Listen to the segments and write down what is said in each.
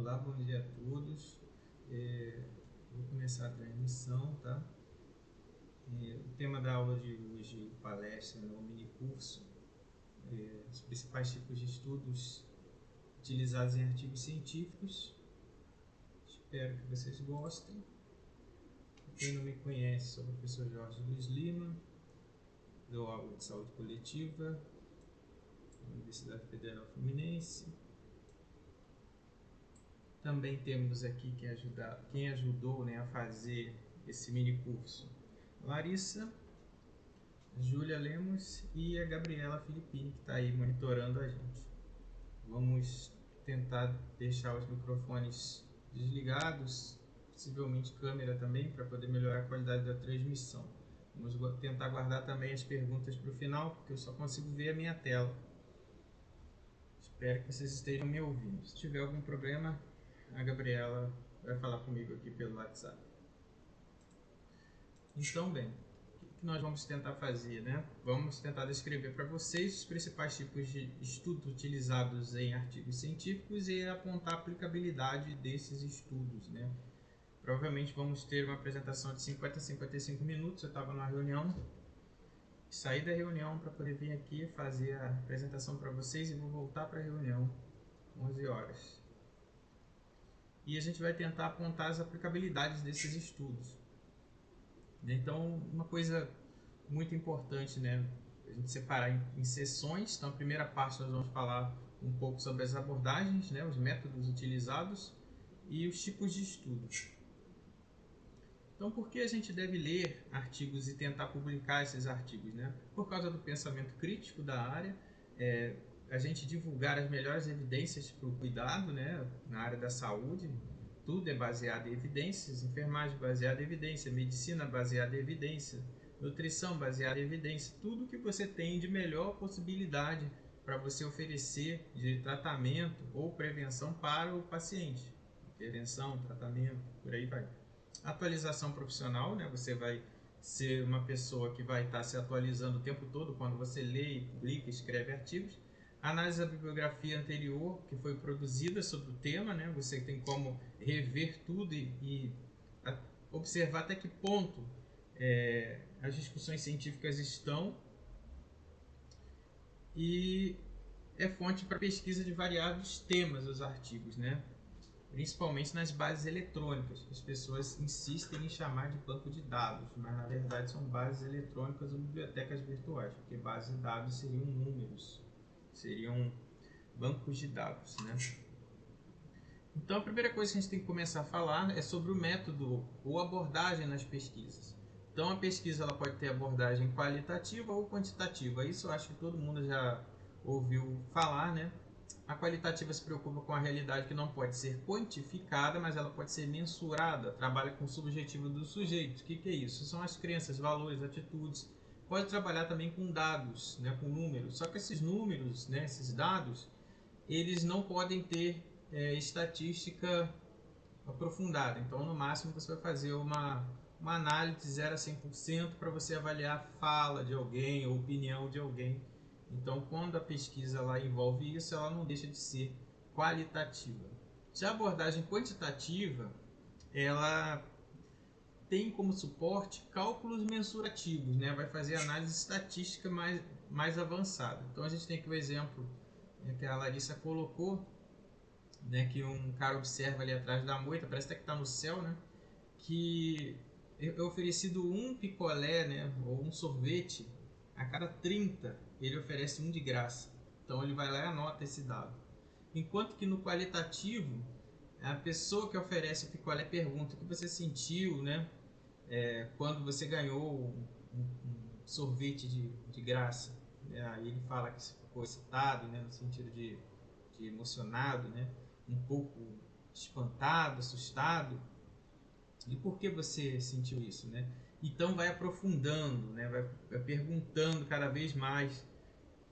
Olá, bom dia a todos. Vou começar a transmissão, tá? O tema da aula de hoje, palestra, no mini curso, os principais tipos de estudos utilizados em artigos científicos. Espero que vocês gostem. Quem não me conhece, sou o professor Jorge Luiz Lima, dou aula de saúde coletiva na Universidade Federal Fluminense. Também temos aqui quem ajudou, né, a fazer esse mini curso: Larissa, Júlia Lemos e a Gabriela Filippini, que está aí monitorando a gente. Vamos tentar deixar os microfones desligados, possivelmente câmera também, para poder melhorar a qualidade da transmissão. Vamos tentar guardar também as perguntas para o final, porque eu só consigo ver a minha tela. Espero que vocês estejam me ouvindo. Se tiver algum problema, a Gabriela vai falar comigo aqui pelo WhatsApp. Então, bem, o que nós vamos tentar fazer, né? Vamos tentar descrever para vocês os principais tipos de estudos utilizados em artigos científicos e apontar a aplicabilidade desses estudos, né? Provavelmente vamos ter uma apresentação de 50 a 55 minutos. Eu estava numa reunião, saí da reunião para poder vir aqui fazer a apresentação para vocês e vou voltar para a reunião 11 horas. E a gente vai tentar apontar as aplicabilidades desses estudos. Então, uma coisa muito importante, né, a gente separar em sessões. Então, a primeira parte nós vamos falar um pouco sobre as abordagens, né, os métodos utilizados e os tipos de estudos. Então, por que a gente deve ler artigos e tentar publicar esses artigos, né? Por causa do pensamento crítico da área, a gente divulgar as melhores evidências para o cuidado, né, na área da saúde. Tudo é baseado em evidências: enfermagem baseada em evidência, medicina baseada em evidência, nutrição baseada em evidência. Tudo que você tem de melhor possibilidade para você oferecer de tratamento ou prevenção para o paciente. Prevenção, tratamento, por aí vai. Atualização profissional, né? Você vai ser uma pessoa que vai estar se atualizando o tempo todo quando você lê, publica, escreve artigos. Análise da bibliografia anterior que foi produzida sobre o tema, né? Você tem como rever tudo e observar até que ponto as discussões científicas estão. E é fonte para pesquisa de variados temas os artigos, né? Principalmente nas bases eletrônicas, que as pessoas insistem em chamar de banco de dados, mas na verdade são bases eletrônicas ou bibliotecas virtuais, porque bases de dados seriam números, seriam bancos de dados, né? Então a primeira coisa que a gente tem que começar a falar é sobre o método ou abordagem nas pesquisas. Então a pesquisa ela pode ter abordagem qualitativa ou quantitativa. Isso eu acho que todo mundo já ouviu falar, né? A qualitativa se preocupa com a realidade que não pode ser quantificada, mas ela pode ser mensurada, trabalha com o subjetivo do sujeito. O que é isso? São as crenças, valores, atitudes. Pode trabalhar também com dados, né, com números. Só que esses números, né, esses dados, eles não podem ter estatística aprofundada. Então, no máximo, você vai fazer uma análise de 0 a 100% para você avaliar a fala de alguém ou opinião de alguém. Então, quando a pesquisa ela envolve isso, ela não deixa de ser qualitativa. Já a abordagem quantitativa, ela tem como suporte cálculos mensurativos, né? Vai fazer análise estatística mais avançada. Então, a gente tem aqui o exemplo que a Larissa colocou, né, que um cara observa ali atrás da moita, parece até que está no céu, né? Que é oferecido um picolé, né, ou um sorvete a cada 30, ele oferece um de graça. Então ele vai lá e anota esse dado. Enquanto que no qualitativo, a pessoa que oferece o picolé pergunta o que você sentiu, né, quando você ganhou um sorvete de graça. Aí ele fala que ficou excitado, né, no sentido de emocionado, né, um pouco espantado, assustado. E por que você sentiu isso, né? Então vai aprofundando, né? vai perguntando cada vez mais.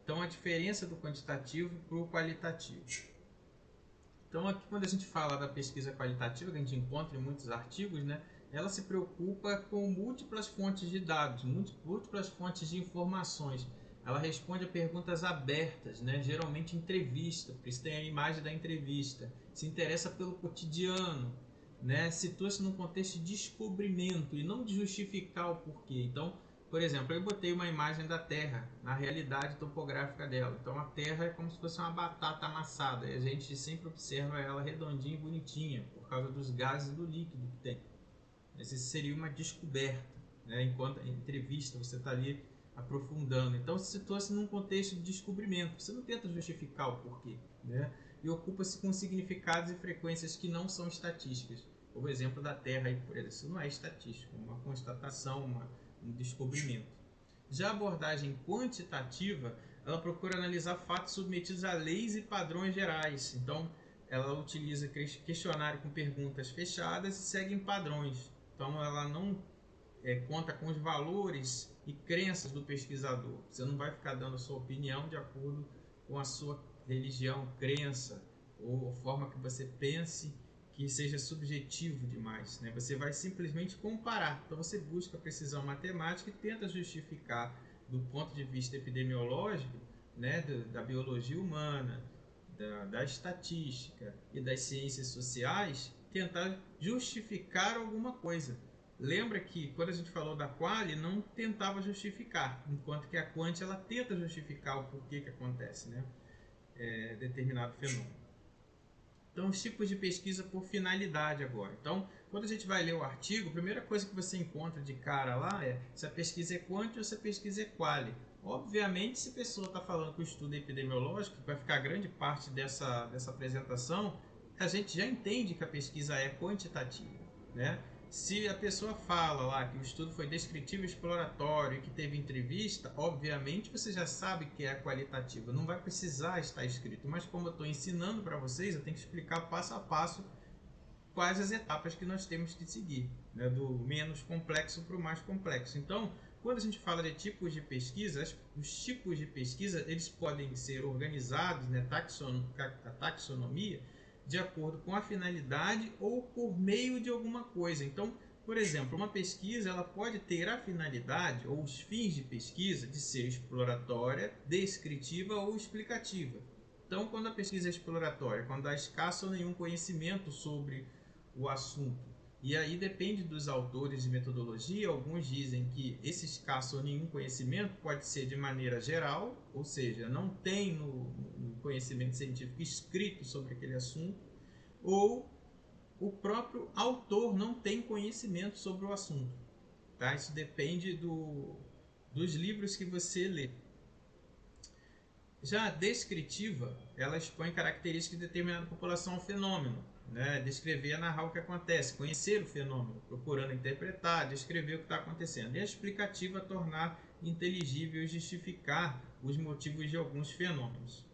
Então a diferença do quantitativo para o qualitativo. Então aqui quando a gente fala da pesquisa qualitativa, que a gente encontra em muitos artigos, né? Ela se preocupa com múltiplas fontes de dados, múltiplas fontes de informações. Ela responde a perguntas abertas, né? Geralmente entrevista, porque isso tem a imagem da entrevista. se interessa pelo cotidiano, né? Situa-se num contexto de descobrimento e não de justificar o porquê. Então, por exemplo, eu botei uma imagem da Terra na realidade topográfica dela. Então a Terra é como se fosse uma batata amassada e a gente sempre observa ela redondinha e bonitinha por causa dos gases do líquido que tem. Essa seria uma descoberta, né? Enquanto em entrevista você está ali aprofundando. Então situa-se num contexto de descobrimento. Você não tenta justificar o porquê, né? E ocupa-se com significados e frequências que não são estatísticas. O exemplo da Terra, aí, por exemplo, isso não é estatístico, é uma constatação, um descobrimento. Já a abordagem quantitativa, ela procura analisar fatos submetidos a leis e padrões gerais. Então, ela utiliza questionário com perguntas fechadas e segue padrões. Então, ela não conta com os valores e crenças do pesquisador. Você não vai ficar dando a sua opinião de acordo com a sua religião, crença ou a forma que você pense que seja subjetivo demais, né? Você vai simplesmente comparar. Então você busca precisão matemática e tenta justificar do ponto de vista epidemiológico, né, da biologia humana, da estatística e das ciências sociais, tentar justificar alguma coisa. Lembra que quando a gente falou da quali, não tentava justificar, enquanto que a quant ela tenta justificar o porquê que acontece, né? Determinado fenômeno. Então, os tipos de pesquisa por finalidade agora. Então, quando a gente vai ler o artigo, a primeira coisa que você encontra de cara lá é se a pesquisa é quant ou se a pesquisa é quali. Obviamente, se a pessoa está falando que o estudo é epidemiológico, que vai ficar grande parte dessa apresentação, a gente já entende que a pesquisa é quantitativa, né? Se a pessoa fala lá que o estudo foi descritivo e exploratório e que teve entrevista, obviamente você já sabe que é qualitativa, não vai precisar estar escrito. Mas como eu estou ensinando para vocês, eu tenho que explicar passo a passo quais as etapas que nós temos que seguir, né? Do menos complexo para o mais complexo. Então, quando a gente fala de tipos de pesquisa, os tipos de pesquisa eles podem ser organizados, né? A taxonomia, de acordo com a finalidade ou por meio de alguma coisa. Então, por exemplo, uma pesquisa ela pode ter a finalidade ou os fins de pesquisa de ser exploratória, descritiva ou explicativa. Então, quando a pesquisa é exploratória, quando há escasso ou nenhum conhecimento sobre o assunto, e aí depende dos autores de metodologia, alguns dizem que esse escasso ou nenhum conhecimento pode ser de maneira geral, ou seja, não tem no conhecimento científico escrito sobre aquele assunto, ou o próprio autor não tem conhecimento sobre o assunto. Tá? Isso depende dos livros que você lê. Já a descritiva, ela expõe características de determinada população ao fenômeno. Né? Descrever é narrar o que acontece, conhecer o fenômeno, procurando interpretar, descrever o que está acontecendo. E a explicativa, tornar inteligível e justificar os motivos de alguns fenômenos.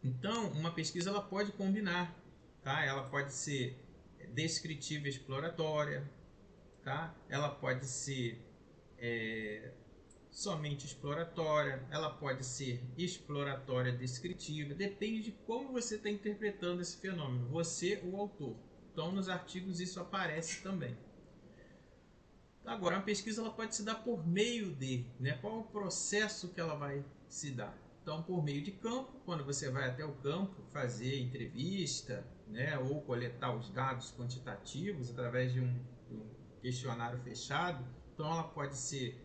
Então, uma pesquisa ela pode combinar, tá? Ela pode ser descritiva e exploratória, tá? Ela pode ser somente exploratória, ela pode ser exploratória descritiva, depende de como você está interpretando esse fenômeno, você ou o autor. Então, nos artigos isso aparece também. Agora, uma pesquisa ela pode se dar por meio de, né? Qual o processo que ela vai se dar? Então, por meio de campo, quando você vai até o campo fazer entrevista, né, ou coletar os dados quantitativos através de um questionário fechado, então ela pode ser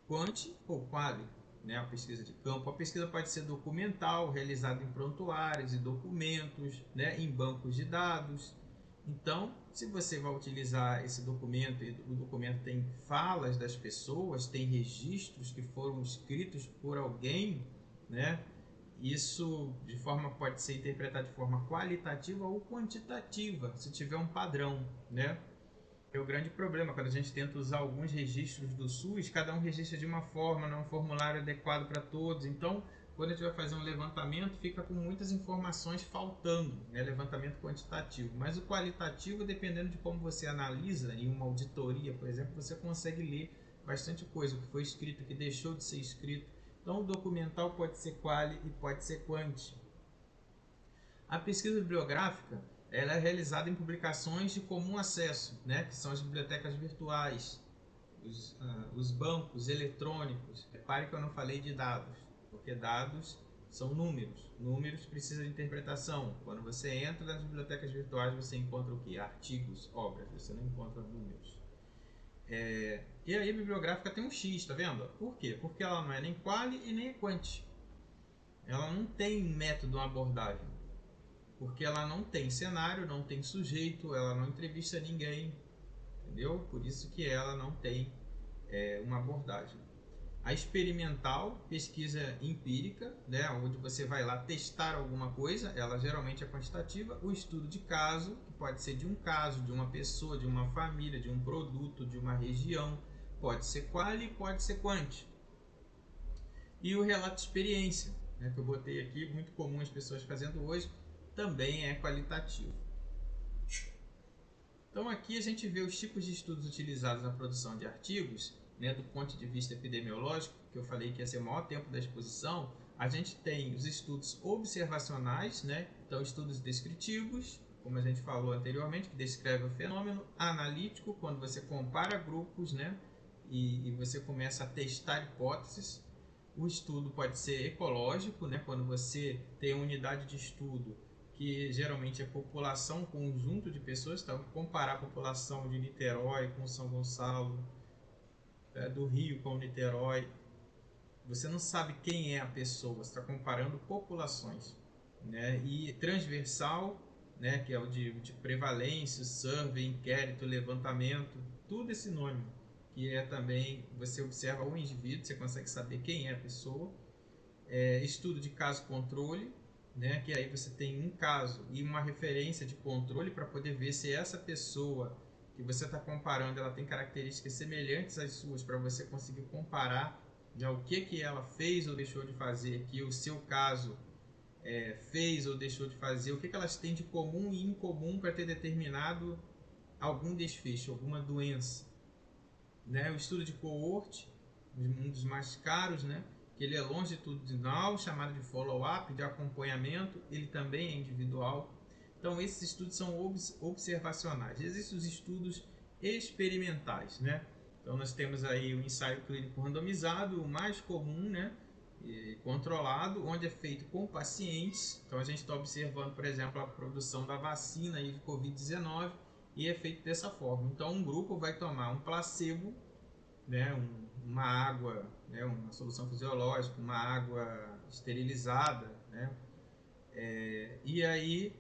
quant ou quali, né, a pesquisa de campo. A pesquisa pode ser documental, realizada em prontuários e documentos, né, em bancos de dados. Então, se você vai utilizar esse documento e o documento tem falas das pessoas, tem registros que foram escritos por alguém, né? Isso pode ser interpretado de forma qualitativa ou quantitativa, se tiver um padrão, né? É o grande problema quando a gente tenta usar alguns registros do SUS, cada um registra de uma forma, não é um formulário adequado para todos. Então, quando a gente vai fazer um levantamento, fica com muitas informações faltando, né? Levantamento quantitativo. Mas o qualitativo, dependendo de como você analisa, em uma auditoria, por exemplo, você consegue ler bastante coisa, o que foi escrito, o que deixou de ser escrito. Então, o documental pode ser quali e pode ser quanti. A pesquisa bibliográfica ela é realizada em publicações de comum acesso, né, que são as bibliotecas virtuais, os bancos eletrônicos. Repare que eu não falei de dados, porque dados são números. Números precisam de interpretação. Quando você entra nas bibliotecas virtuais, você encontra o quê? Artigos, obras, você não encontra números. E aí a bibliográfica tem um X, tá vendo? Por quê? Porque ela não é nem quali e nem quanti. Ela não tem método, uma abordagem. Porque ela não tem cenário, não tem sujeito, ela não entrevista ninguém, entendeu? Por isso que ela não tem uma abordagem. A experimental, pesquisa empírica, né, onde você vai lá testar alguma coisa, ela geralmente é quantitativa. O estudo de caso, que pode ser de um caso, de uma pessoa, de uma família, de um produto, de uma região, pode ser quali, pode ser quanti. E o relato de experiência, né, que eu botei aqui, muito comum as pessoas fazendo hoje, também é qualitativo. Então aqui a gente vê os tipos de estudos utilizados na produção de artigos, né, do ponto de vista epidemiológico, que eu falei que ia ser o maior tempo da exposição. A gente tem os estudos observacionais, né, então estudos descritivos, como a gente falou anteriormente, que descreve o fenômeno. Analítico, quando você compara grupos, né, e você começa a testar hipóteses. O estudo pode ser ecológico, né, quando você tem uma unidade de estudo que geralmente é população, conjunto de pessoas, então comparar a população de Niterói com São Gonçalo, do Rio com Niterói, você não sabe quem é a pessoa, você está comparando populações, né? E transversal, né, que é o de prevalência, survey, inquérito, levantamento, tudo esse nome, que é também, você observa o indivíduo, você consegue saber quem é a pessoa. Estudo de caso-controle, né, que aí você tem um caso e uma referência de controle para poder ver se essa pessoa que você está comparando, ela tem características semelhantes às suas, para você conseguir comparar, né, o que ela fez ou deixou de fazer, que o seu caso fez ou deixou de fazer, o que elas têm de comum e incomum para ter determinado algum desfecho, alguma doença. Né? O estudo de coorte, um dos mais caros, né? Que ele é longitudinal, chamado de follow-up, de acompanhamento, ele também é individual. Então esses estudos são observacionais. Existem os estudos experimentais, né? Então nós temos aí o ensaio clínico randomizado, o mais comum, né? E controlado, onde é feito com pacientes. Então a gente está observando, por exemplo, a produção da vacina aí de Covid-19 e é feito dessa forma. Então um grupo vai tomar um placebo, né, uma água, né, uma solução fisiológica, uma água esterilizada, né, e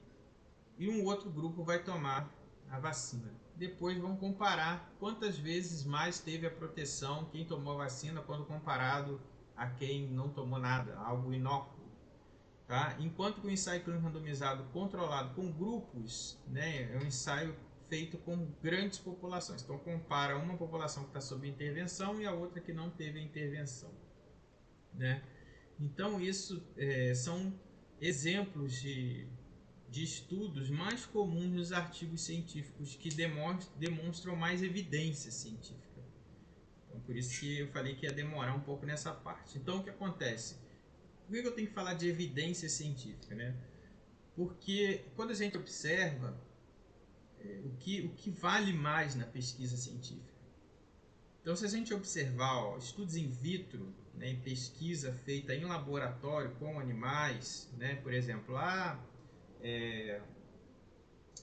um outro grupo vai tomar a vacina. Depois vão comparar quantas vezes mais teve a proteção quem tomou a vacina quando comparado a quem não tomou nada, algo inócuo. Tá? Enquanto que o ensaio clínico randomizado controlado com grupos, né, é um ensaio feito com grandes populações. Então compara uma população que está sob intervenção e a outra que não teve intervenção. Né? Então isso são exemplos de estudos mais comuns nos artigos científicos que demonstram mais evidência científica. Então por isso que eu falei que ia demorar um pouco nessa parte. Então o que acontece? Por que eu tenho que falar de evidência científica, né? Porque quando a gente observa o que vale mais na pesquisa científica. Então, se a gente observar estudos in vitro, né, em pesquisa feita em laboratório com animais, né, por exemplo,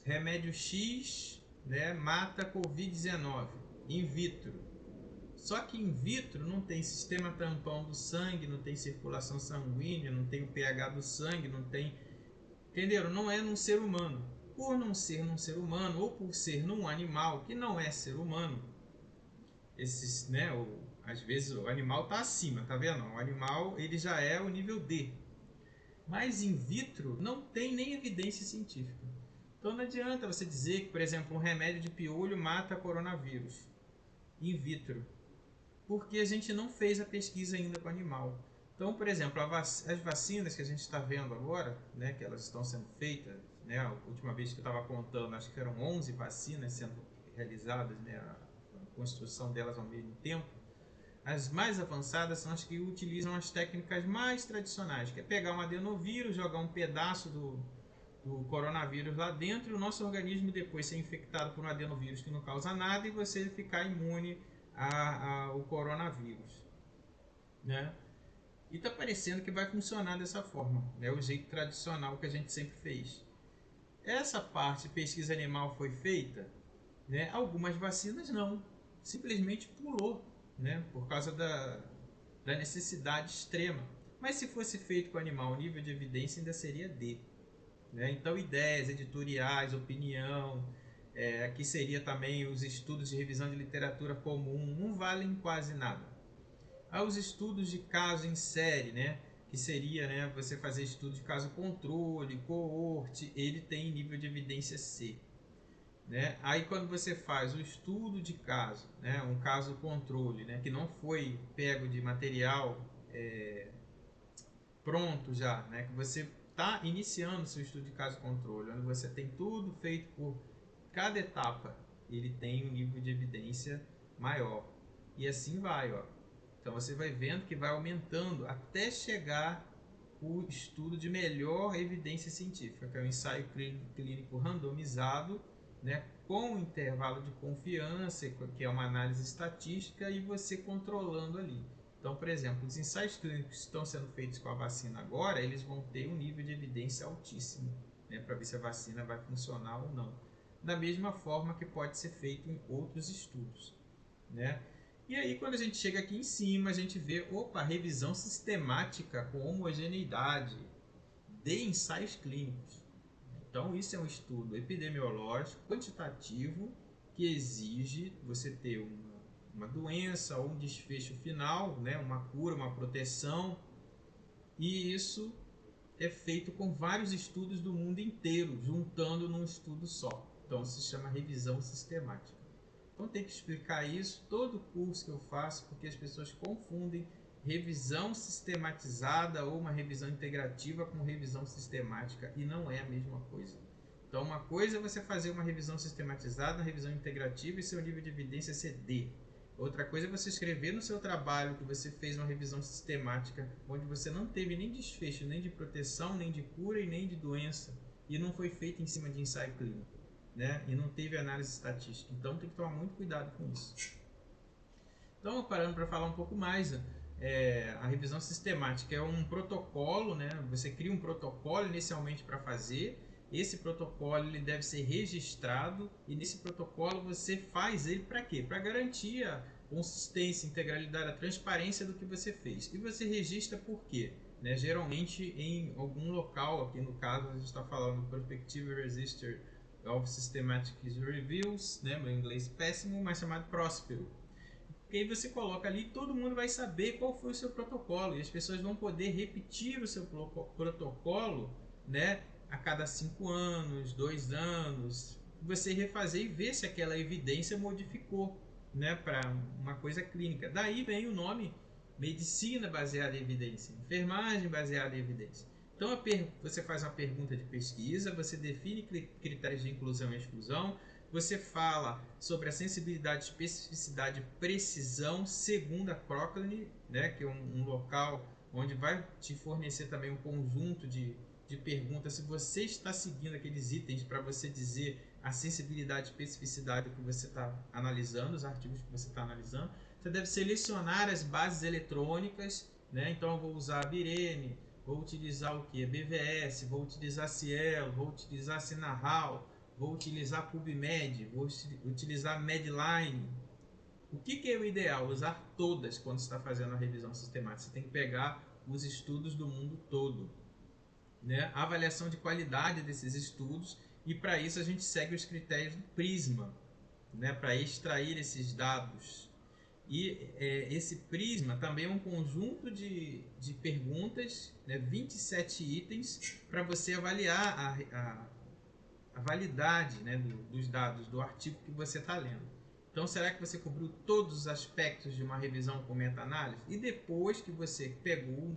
remédio X, né, mata Covid-19 in vitro. Só que in vitro não tem sistema tampão do sangue, não tem circulação sanguínea, não tem o pH do sangue, não tem... Entenderam? Não é num ser humano. Por não ser num ser humano, ou por ser num animal que não é ser humano, às vezes o animal está acima, tá vendo? O animal ele já é o nível D. Mas in vitro não tem nem evidência científica. Então não adianta você dizer que, por exemplo, um remédio de piolho mata coronavírus in vitro, porque a gente não fez a pesquisa ainda com o animal. Então, por exemplo, as vacinas que a gente está vendo agora, né, que elas estão sendo feitas, né, a última vez que eu estava contando, acho que eram 11 vacinas sendo realizadas, né, a construção delas ao mesmo tempo. As mais avançadas são as que utilizam as técnicas mais tradicionais, que é pegar um adenovírus, jogar um pedaço do coronavírus lá dentro e o nosso organismo depois ser infectado por um adenovírus que não causa nada e você ficar imune ao coronavírus, né? E está parecendo que vai funcionar dessa forma. É o jeito tradicional que a gente sempre fez. Essa parte de pesquisa animal foi feita, né? Algumas vacinas não. Simplesmente pulou, né? Por causa da necessidade extrema. Mas se fosse feito com animal, o nível de evidência ainda seria D. Né? Então, ideias editoriais, opinião, aqui seria também os estudos de revisão de literatura comum, não valem quase nada. Os estudos de caso em série, né? Que seria, né, você fazer estudo de caso controle, coorte, ele tem nível de evidência C. Né? Aí quando você faz o estudo de caso, né, um caso controle, né, que não foi pego de material pronto já, né, que você está iniciando seu estudo de caso controle, onde você tem tudo feito por cada etapa, ele tem um nível de evidência maior. E assim vai, ó. Então você vai vendo que vai aumentando até chegar o estudo de melhor evidência científica, que é o ensaio clínico randomizado, né, com um intervalo de confiança, que é uma análise estatística, e você controlando ali. Então, por exemplo, os ensaios clínicos que estão sendo feitos com a vacina agora, eles vão ter um nível de evidência altíssimo, né, para ver se a vacina vai funcionar ou não. Da mesma forma que pode ser feito em outros estudos, né? E aí, quando a gente chega aqui em cima, a gente vê, opa, revisão sistemática com homogeneidade de ensaios clínicos. Então, isso é um estudo epidemiológico, quantitativo, que exige você ter uma doença ou um desfecho final, né, uma cura, uma proteção, e isso é feito com vários estudos do mundo inteiro, juntando num estudo só. Então, se chama revisão sistemática. Então tem que explicar isso todo curso que eu faço, porque as pessoas confundem revisão sistematizada ou uma revisão integrativa com revisão sistemática, e não é a mesma coisa. Então uma coisa é você fazer uma revisão sistematizada, uma revisão integrativa e seu nível de evidência ser D. Outra coisa é você escrever no seu trabalho que você fez uma revisão sistemática, onde você não teve nem desfecho, nem de proteção, nem de cura e nem de doença, e não foi feito em cima de ensaio clínico. Né? E não teve análise estatística. Então tem que tomar muito cuidado com isso. Então, parando para falar um pouco mais, a revisão sistemática é um protocolo, né? Você cria um protocolo inicialmente para fazer. Esse protocolo ele deve ser registrado e nesse protocolo você faz ele para quê? Para garantir a consistência, integralidade, a transparência do que você fez. E você registra por quê? Né? Geralmente em algum local, aqui no caso a gente está falando do Prospective Register of Systematic Reviews, né? Meu inglês péssimo, mas chamado Próspero. Porque aí você coloca ali e todo mundo vai saber qual foi o seu protocolo. E as pessoas vão poder repetir o seu protocolo, né, a cada 5 anos, 2 anos. Você refazer e ver se aquela evidência modificou, né, para uma coisa clínica. Daí vem o nome medicina baseada em evidência, enfermagem baseada em evidência. Então você faz uma pergunta de pesquisa, você define critérios de inclusão e exclusão, você fala sobre a sensibilidade, especificidade e precisão segundo a Cochrane, né, que é um local onde vai te fornecer também um conjunto de perguntas se você está seguindo aqueles itens para você dizer a sensibilidade e especificidade do que você está analisando, os artigos que você está analisando. Você deve selecionar as bases eletrônicas, né? Então eu vou usar a Birene, vou utilizar o que? BVS, vou utilizar Cielo, vou utilizar Sinahal, vou utilizar PubMed, vou utilizar Medline. O que é o ideal? Usar todas quando você está fazendo a revisão sistemática. Você tem que pegar os estudos do mundo todo, né? A avaliação de qualidade desses estudos, e para isso a gente segue os critérios do Prisma, né? Para extrair esses dados. E esse Prisma também é um conjunto de perguntas, né? 27 itens para você avaliar a validade, né, dos dados do artigo que você está lendo. Então, será que você cobriu todos os aspectos de uma revisão com meta-análise? E depois que você pegou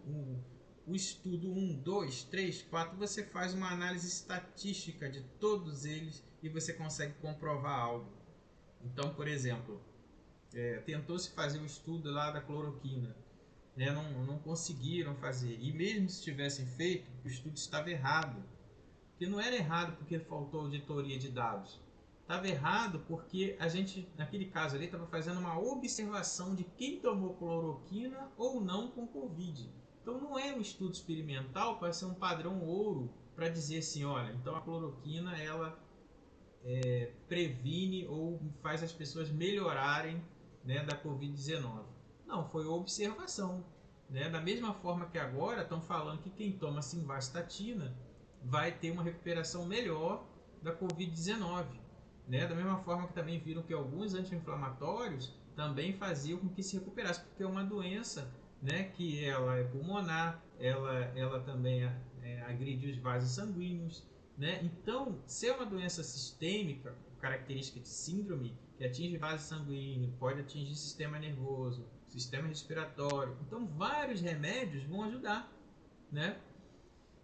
o estudo 1, 2, 3, 4, você faz uma análise estatística de todos eles e você consegue comprovar algo. Então, por exemplo, tentou-se fazer o estudo lá da cloroquina, né? Não conseguiram fazer. E mesmo se tivessem feito, o estudo estava errado. Porque não era errado porque faltou auditoria de dados. Estava errado porque a gente, naquele caso ali, estava fazendo uma observação de quem tomou cloroquina ou não com Covid. Então não é um estudo experimental para ser um padrão ouro para dizer assim, olha, então a cloroquina ela previne ou faz as pessoas melhorarem, né, da Covid-19. Não, foi observação. Né? Da mesma forma que agora estão falando que quem toma simvastatina vai ter uma recuperação melhor da Covid-19. Né? Da mesma forma que também viram que alguns anti-inflamatórios também faziam com que se recuperasse, porque é uma doença, né, que ela é pulmonar, ela também agride os vasos sanguíneos. Né? Então, se é uma doença sistêmica, característica de síndrome, que atinge vaso sanguíneo, pode atingir sistema nervoso, sistema respiratório. Então, vários remédios vão ajudar. Né?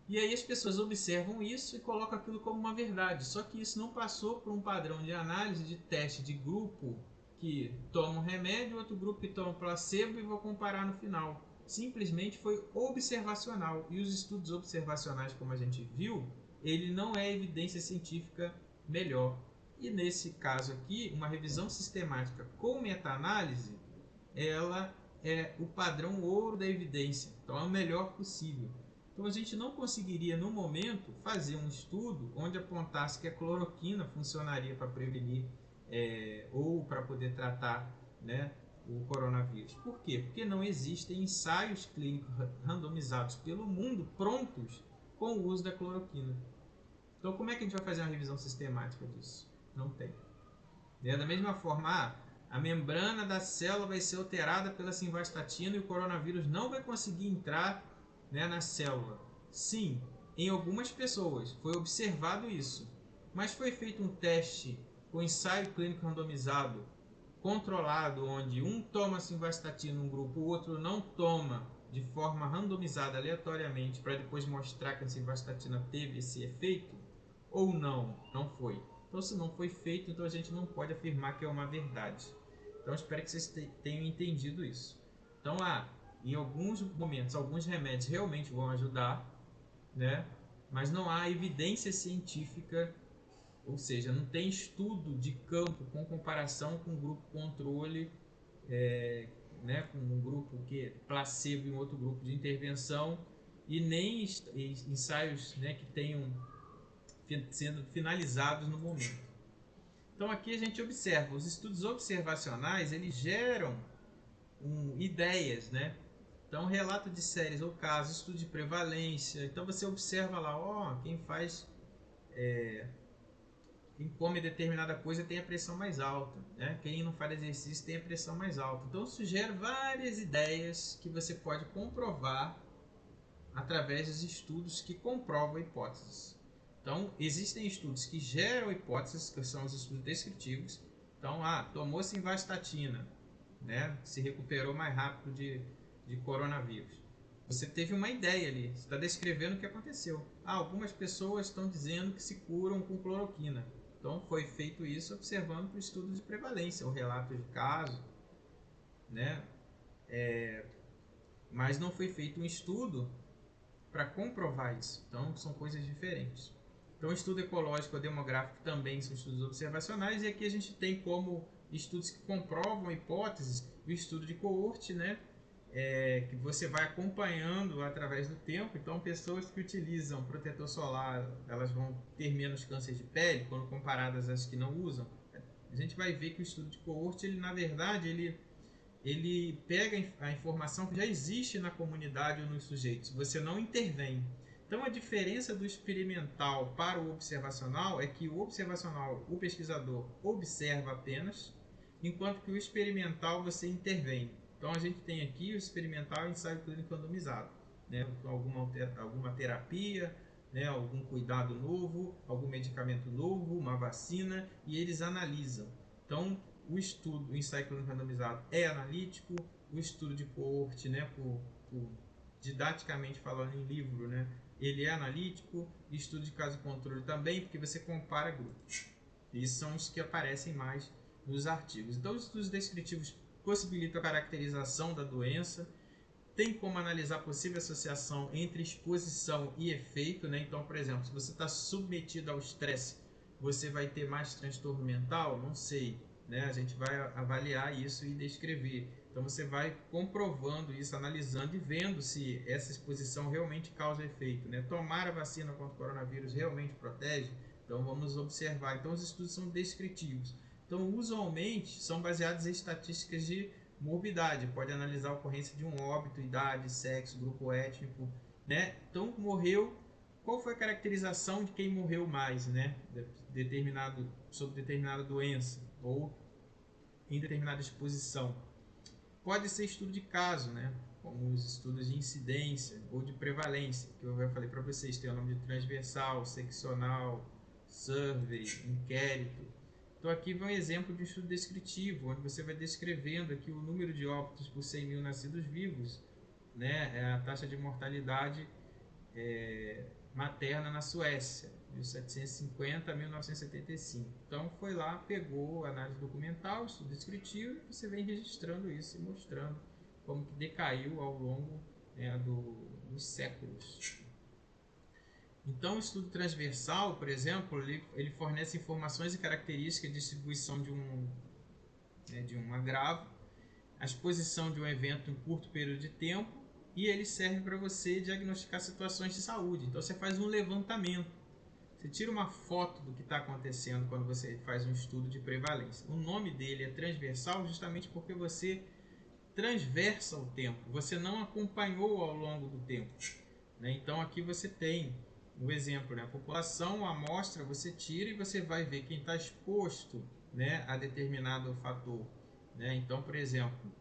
E aí as pessoas observam isso e colocam aquilo como uma verdade. Só que isso não passou por um padrão de análise de teste de grupo que toma um remédio, outro grupo que toma placebo e vou comparar no final. Simplesmente foi observacional. E os estudos observacionais, como a gente viu, ele não é evidência científica melhor. E nesse caso aqui, uma revisão sistemática com meta-análise, ela é o padrão ouro da evidência. Então é o melhor possível. Então a gente não conseguiria, no momento, fazer um estudo onde apontasse que a cloroquina funcionaria para prevenir ou para poder tratar, né, o coronavírus. Por quê? Porque não existem ensaios clínicos randomizados pelo mundo prontos com o uso da cloroquina. Então como é que a gente vai fazer uma revisão sistemática disso? Não tem. Da mesma forma, a membrana da célula vai ser alterada pela simvastatina e o coronavírus não vai conseguir entrar, né, na célula. Sim, em algumas pessoas foi observado isso, mas foi feito um teste com ensaio clínico randomizado, controlado, onde um toma simvastatina num grupo, o outro não toma, de forma randomizada, aleatoriamente, para depois mostrar que a simvastatina teve esse efeito, ou não, não foi. Então, se não foi feito, então a gente não pode afirmar que é uma verdade. Então, espero que vocês tenham entendido isso. Então, em alguns momentos, alguns remédios realmente vão ajudar, né? Mas não há evidência científica, ou seja, não tem estudo de campo com comparação com o grupo controle, né, com um grupo que placebo e um outro grupo de intervenção, e nem ensaios, né, que tenham sendo finalizados no momento. Então aqui a gente observa, os estudos observacionais, eles geram ideias, né? Então relato de séries ou casos, estudo de prevalência, então você observa lá, quem faz, quem come determinada coisa tem a pressão mais alta, né? Quem não faz exercício tem a pressão mais alta. Então isso gera várias ideias que você pode comprovar através dos estudos que comprovam hipóteses. Então, existem estudos que geram hipóteses, que são os estudos descritivos. Então, tomou simvastatina, né? Se recuperou mais rápido de coronavírus. Você teve uma ideia ali, você está descrevendo o que aconteceu. Algumas pessoas estão dizendo que se curam com cloroquina. Então, foi feito isso observando para o estudo de prevalência, o relato de caso, né? Mas não foi feito um estudo para comprovar isso. Então, são coisas diferentes. Então, o estudo ecológico ou demográfico também são estudos observacionais, e aqui a gente tem como estudos que comprovam hipóteses, o estudo de coorte, né? Que você vai acompanhando através do tempo. Então, pessoas que utilizam protetor solar, elas vão ter menos câncer de pele, quando comparadas às que não usam. A gente vai ver que o estudo de coorte, ele, na verdade, ele pega a informação que já existe na comunidade ou nos sujeitos, você não intervém. Então a diferença do experimental para o observacional é que o observacional, o pesquisador observa apenas, enquanto que o experimental você intervém. Então a gente tem aqui o experimental e ensaio clínico randomizado, né? Alguma terapia, né? Algum cuidado novo, algum medicamento novo, uma vacina, e eles analisam. Então o estudo, o ensaio clínico randomizado é analítico, o estudo de coorte, né, por didaticamente falando em livro, né, ele é analítico, estudo de caso controle também, porque você compara grupos. Esses são os que aparecem mais nos artigos. Então, os estudos descritivos possibilitam a caracterização da doença, tem como analisar a possível associação entre exposição e efeito, né? Então, por exemplo, se você está submetido ao estresse, você vai ter mais transtorno mental? Não sei. né, a gente vai avaliar isso e descrever. Então você vai comprovando isso, analisando e vendo se essa exposição realmente causa efeito, né? Tomar a vacina contra o coronavírus realmente protege? Então vamos observar. Então os estudos são descritivos. Então usualmente são baseados em estatísticas de morbidade. Pode analisar a ocorrência de um óbito, idade, sexo, grupo étnico, né? Então morreu. Qual foi a caracterização de quem morreu mais, né? Sobre determinada doença ou em determinada exposição? Pode ser estudo de caso, né? Como os estudos de incidência ou de prevalência, que eu já falei para vocês, tem o nome de transversal, seccional, survey, inquérito. Então aqui vai um exemplo de estudo descritivo, onde você vai descrevendo aqui o número de óbitos por 100 mil nascidos vivos, né? A taxa de mortalidade materna na Suécia, 1750 a 1975. Então foi lá, pegou a análise documental, estudo descritivo, e você vem registrando isso e mostrando como que decaiu ao longo, né, dos séculos. Então o estudo transversal, por exemplo, ele fornece informações e características de distribuição de um agravo, a exposição de um evento em curto período de tempo, e ele serve para você diagnosticar situações de saúde. Então você faz um levantamento, você tira uma foto do que está acontecendo quando você faz um estudo de prevalência. O nome dele é transversal justamente porque você transversa o tempo, você não acompanhou ao longo do tempo, né? Então aqui você tem o exemplo, né? A população, a amostra, você tira e você vai ver quem está exposto, né, a determinado fator, né? Então, por exemplo,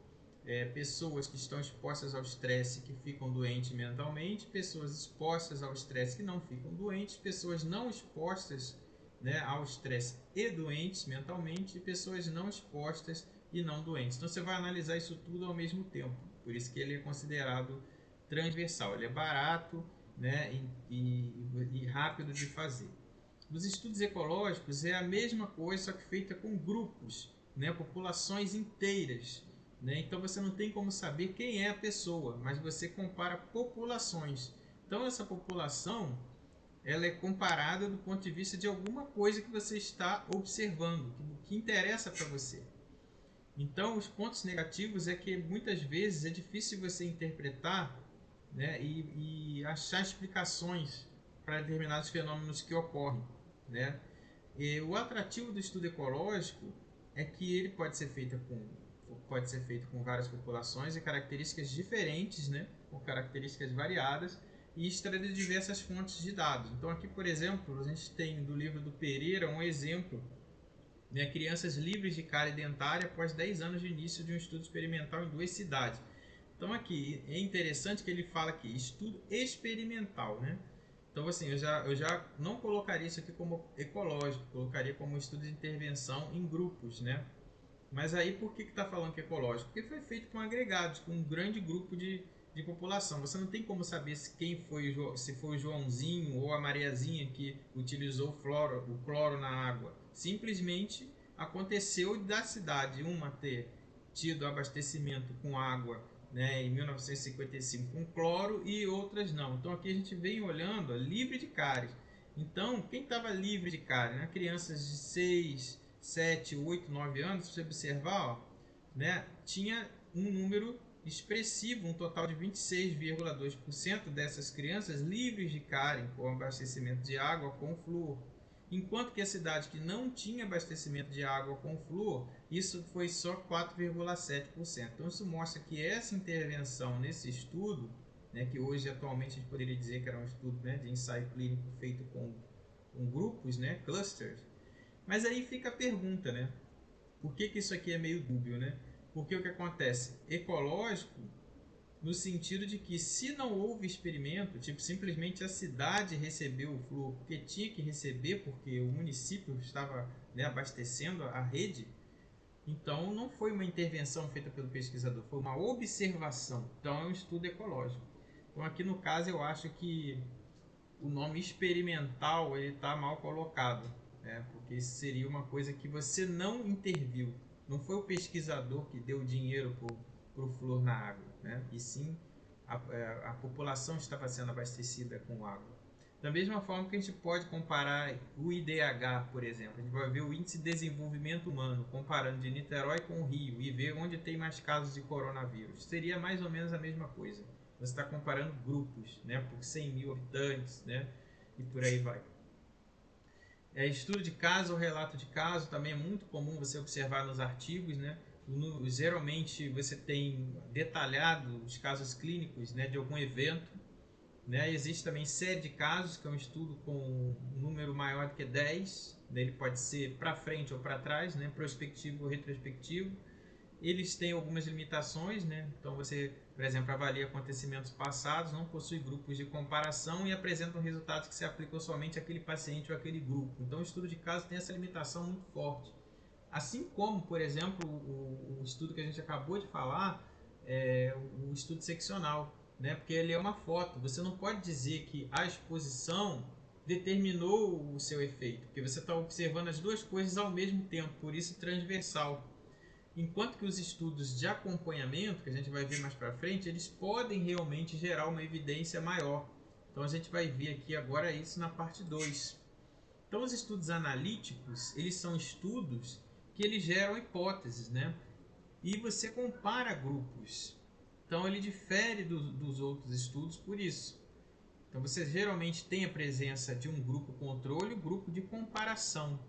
pessoas que estão expostas ao estresse que ficam doentes mentalmente, pessoas expostas ao estresse que não ficam doentes, pessoas não expostas, né, ao estresse e doentes mentalmente, e pessoas não expostas e não doentes. Então você vai analisar isso tudo ao mesmo tempo, por isso que ele é considerado transversal, ele é barato, né, e rápido de fazer. Nos estudos ecológicos é a mesma coisa, só que feita com grupos, né, populações inteiras. Né? Então você não tem como saber quem é a pessoa, mas você compara populações. Então essa população ela é comparada do ponto de vista de alguma coisa que você está observando, que interessa para você. Então os pontos negativos é que muitas vezes é difícil você interpretar, né, e achar explicações para determinados fenômenos que ocorrem, né? E o atrativo do estudo ecológico é que ele pode ser feito com várias populações e características diferentes, né, com características variadas, e extrair de diversas fontes de dados. Então aqui, por exemplo, a gente tem do livro do Pereira um exemplo, né, crianças livres de cárie dentária após 10 anos de início de um estudo experimental em 2 cidades. Então aqui é interessante que ele fala aqui, estudo experimental, né? Então assim, eu já não colocaria isso aqui como ecológico, colocaria como estudo de intervenção em grupos, né? Mas aí por que está falando que é ecológico? Porque foi feito com agregados, com um grande grupo de população. Você não tem como saber se foi o Joãozinho ou a Mariazinha que utilizou o cloro na água. Simplesmente aconteceu da cidade uma ter tido abastecimento com água, né, em 1955 com cloro e outras não. Então aqui a gente vem olhando livre de cáries. Então quem estava livre de cáries, né? Crianças de 6, 7, 8, 9 anos, se você observar, ó, né, tinha um número expressivo, um total de 26,2% dessas crianças livres de cárie com abastecimento de água com flúor. Enquanto que a cidade que não tinha abastecimento de água com flúor, isso foi só 4,7%. Então isso mostra que essa intervenção nesse estudo, né, que hoje atualmente a gente poderia dizer que era um estudo, né, de ensaio clínico feito com grupos, né, clusters. Mas aí fica a pergunta, né? Por que isso aqui é meio dúbio, né? Porque o que acontece? Ecológico, no sentido de que se não houve experimento, tipo, simplesmente a cidade recebeu o flúor porque tinha que receber, porque o município estava, né, abastecendo a rede, então não foi uma intervenção feita pelo pesquisador, foi uma observação. Então é um estudo ecológico. Então aqui no caso eu acho que o nome experimental ele está mal colocado, né? Porque isso seria uma coisa que você não interviu. Não foi o pesquisador que deu dinheiro para o flúor na água, né? E sim a população estava sendo abastecida com água. Da mesma forma que a gente pode comparar o IDH, por exemplo, a gente vai ver o Índice de Desenvolvimento Humano, comparando de Niterói com o Rio e ver onde tem mais casos de coronavírus. Seria mais ou menos a mesma coisa. Você está comparando grupos, né, por 100 mil habitantes, né, e por aí vai. Estudo de caso ou relato de caso também é muito comum você observar nos artigos, né? Geralmente você tem detalhado os casos clínicos, né, de algum evento, né? Existe também série de casos, que é um estudo com um número maior do que 10, né? Ele pode ser para frente ou para trás, né? Prospectivo ou retrospectivo. Eles têm algumas limitações, né? Então você, por exemplo, avalia acontecimentos passados, não possui grupos de comparação e apresentam resultados que se aplicam somente àquele paciente ou àquele grupo. Então o estudo de caso tem essa limitação muito forte. Assim como, por exemplo, o estudo que a gente acabou de falar, o estudo seccional, né? Porque ele é uma foto. Você não pode dizer que a exposição determinou o seu efeito, porque você está observando as duas coisas ao mesmo tempo, por isso transversal. Enquanto que os estudos de acompanhamento, que a gente vai ver mais para frente, eles podem realmente gerar uma evidência maior. Então a gente vai ver aqui agora isso na parte 2. Então os estudos analíticos, eles são estudos que eles geram hipóteses, né? E você compara grupos. Então ele difere dos outros estudos por isso. Então você geralmente tem a presença de um grupo controle e um grupo de comparação.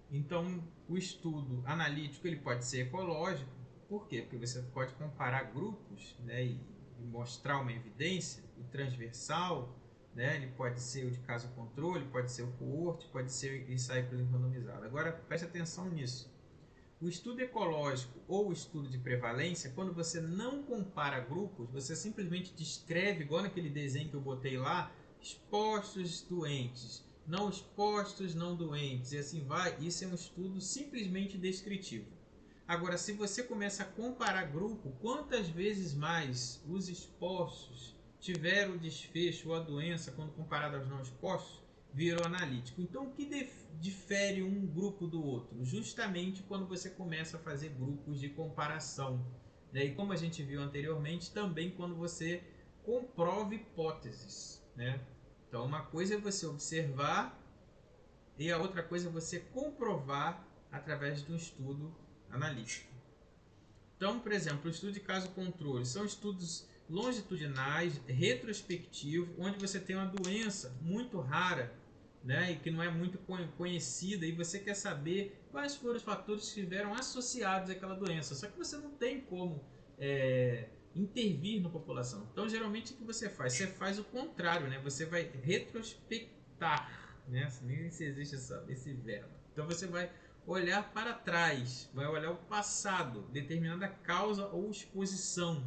Então o estudo analítico ele pode ser ecológico. Por quê? Porque você pode comparar grupos, né, e mostrar uma evidência, o transversal, né, ele pode ser o de caso controle, pode ser o coorte, pode ser o ensaio clínico randomizado. Agora preste atenção nisso. O estudo ecológico ou o estudo de prevalência, quando você não compara grupos, você simplesmente descreve, igual naquele desenho que eu botei lá, expostos doentes, não expostos não doentes, e assim vai. Isso é um estudo simplesmente descritivo. Agora, se você começa a comparar grupo, quantas vezes mais os expostos tiveram o desfecho ou a doença quando comparado aos não expostos, virou analítico. Então, o que difere um grupo do outro? Justamente quando você começa a fazer grupos de comparação. Né? E como a gente viu anteriormente, também quando você comprova hipóteses. Né? Então, uma coisa é você observar e a outra coisa é você comprovar através de um estudo analítico. Então, por exemplo, o estudo de caso controle são estudos longitudinais, retrospectivos, onde você tem uma doença muito rara, né, e que não é muito conhecida, e você quer saber quais foram os fatores que estiveram associados àquela doença. Só que você não tem como intervir na população. Então, geralmente, o que você faz? Você faz o contrário, né? Você vai retrospectar, né? Nem se existe esse verbo. Então, você vai olhar para trás, vai olhar o passado, determinada causa ou exposição.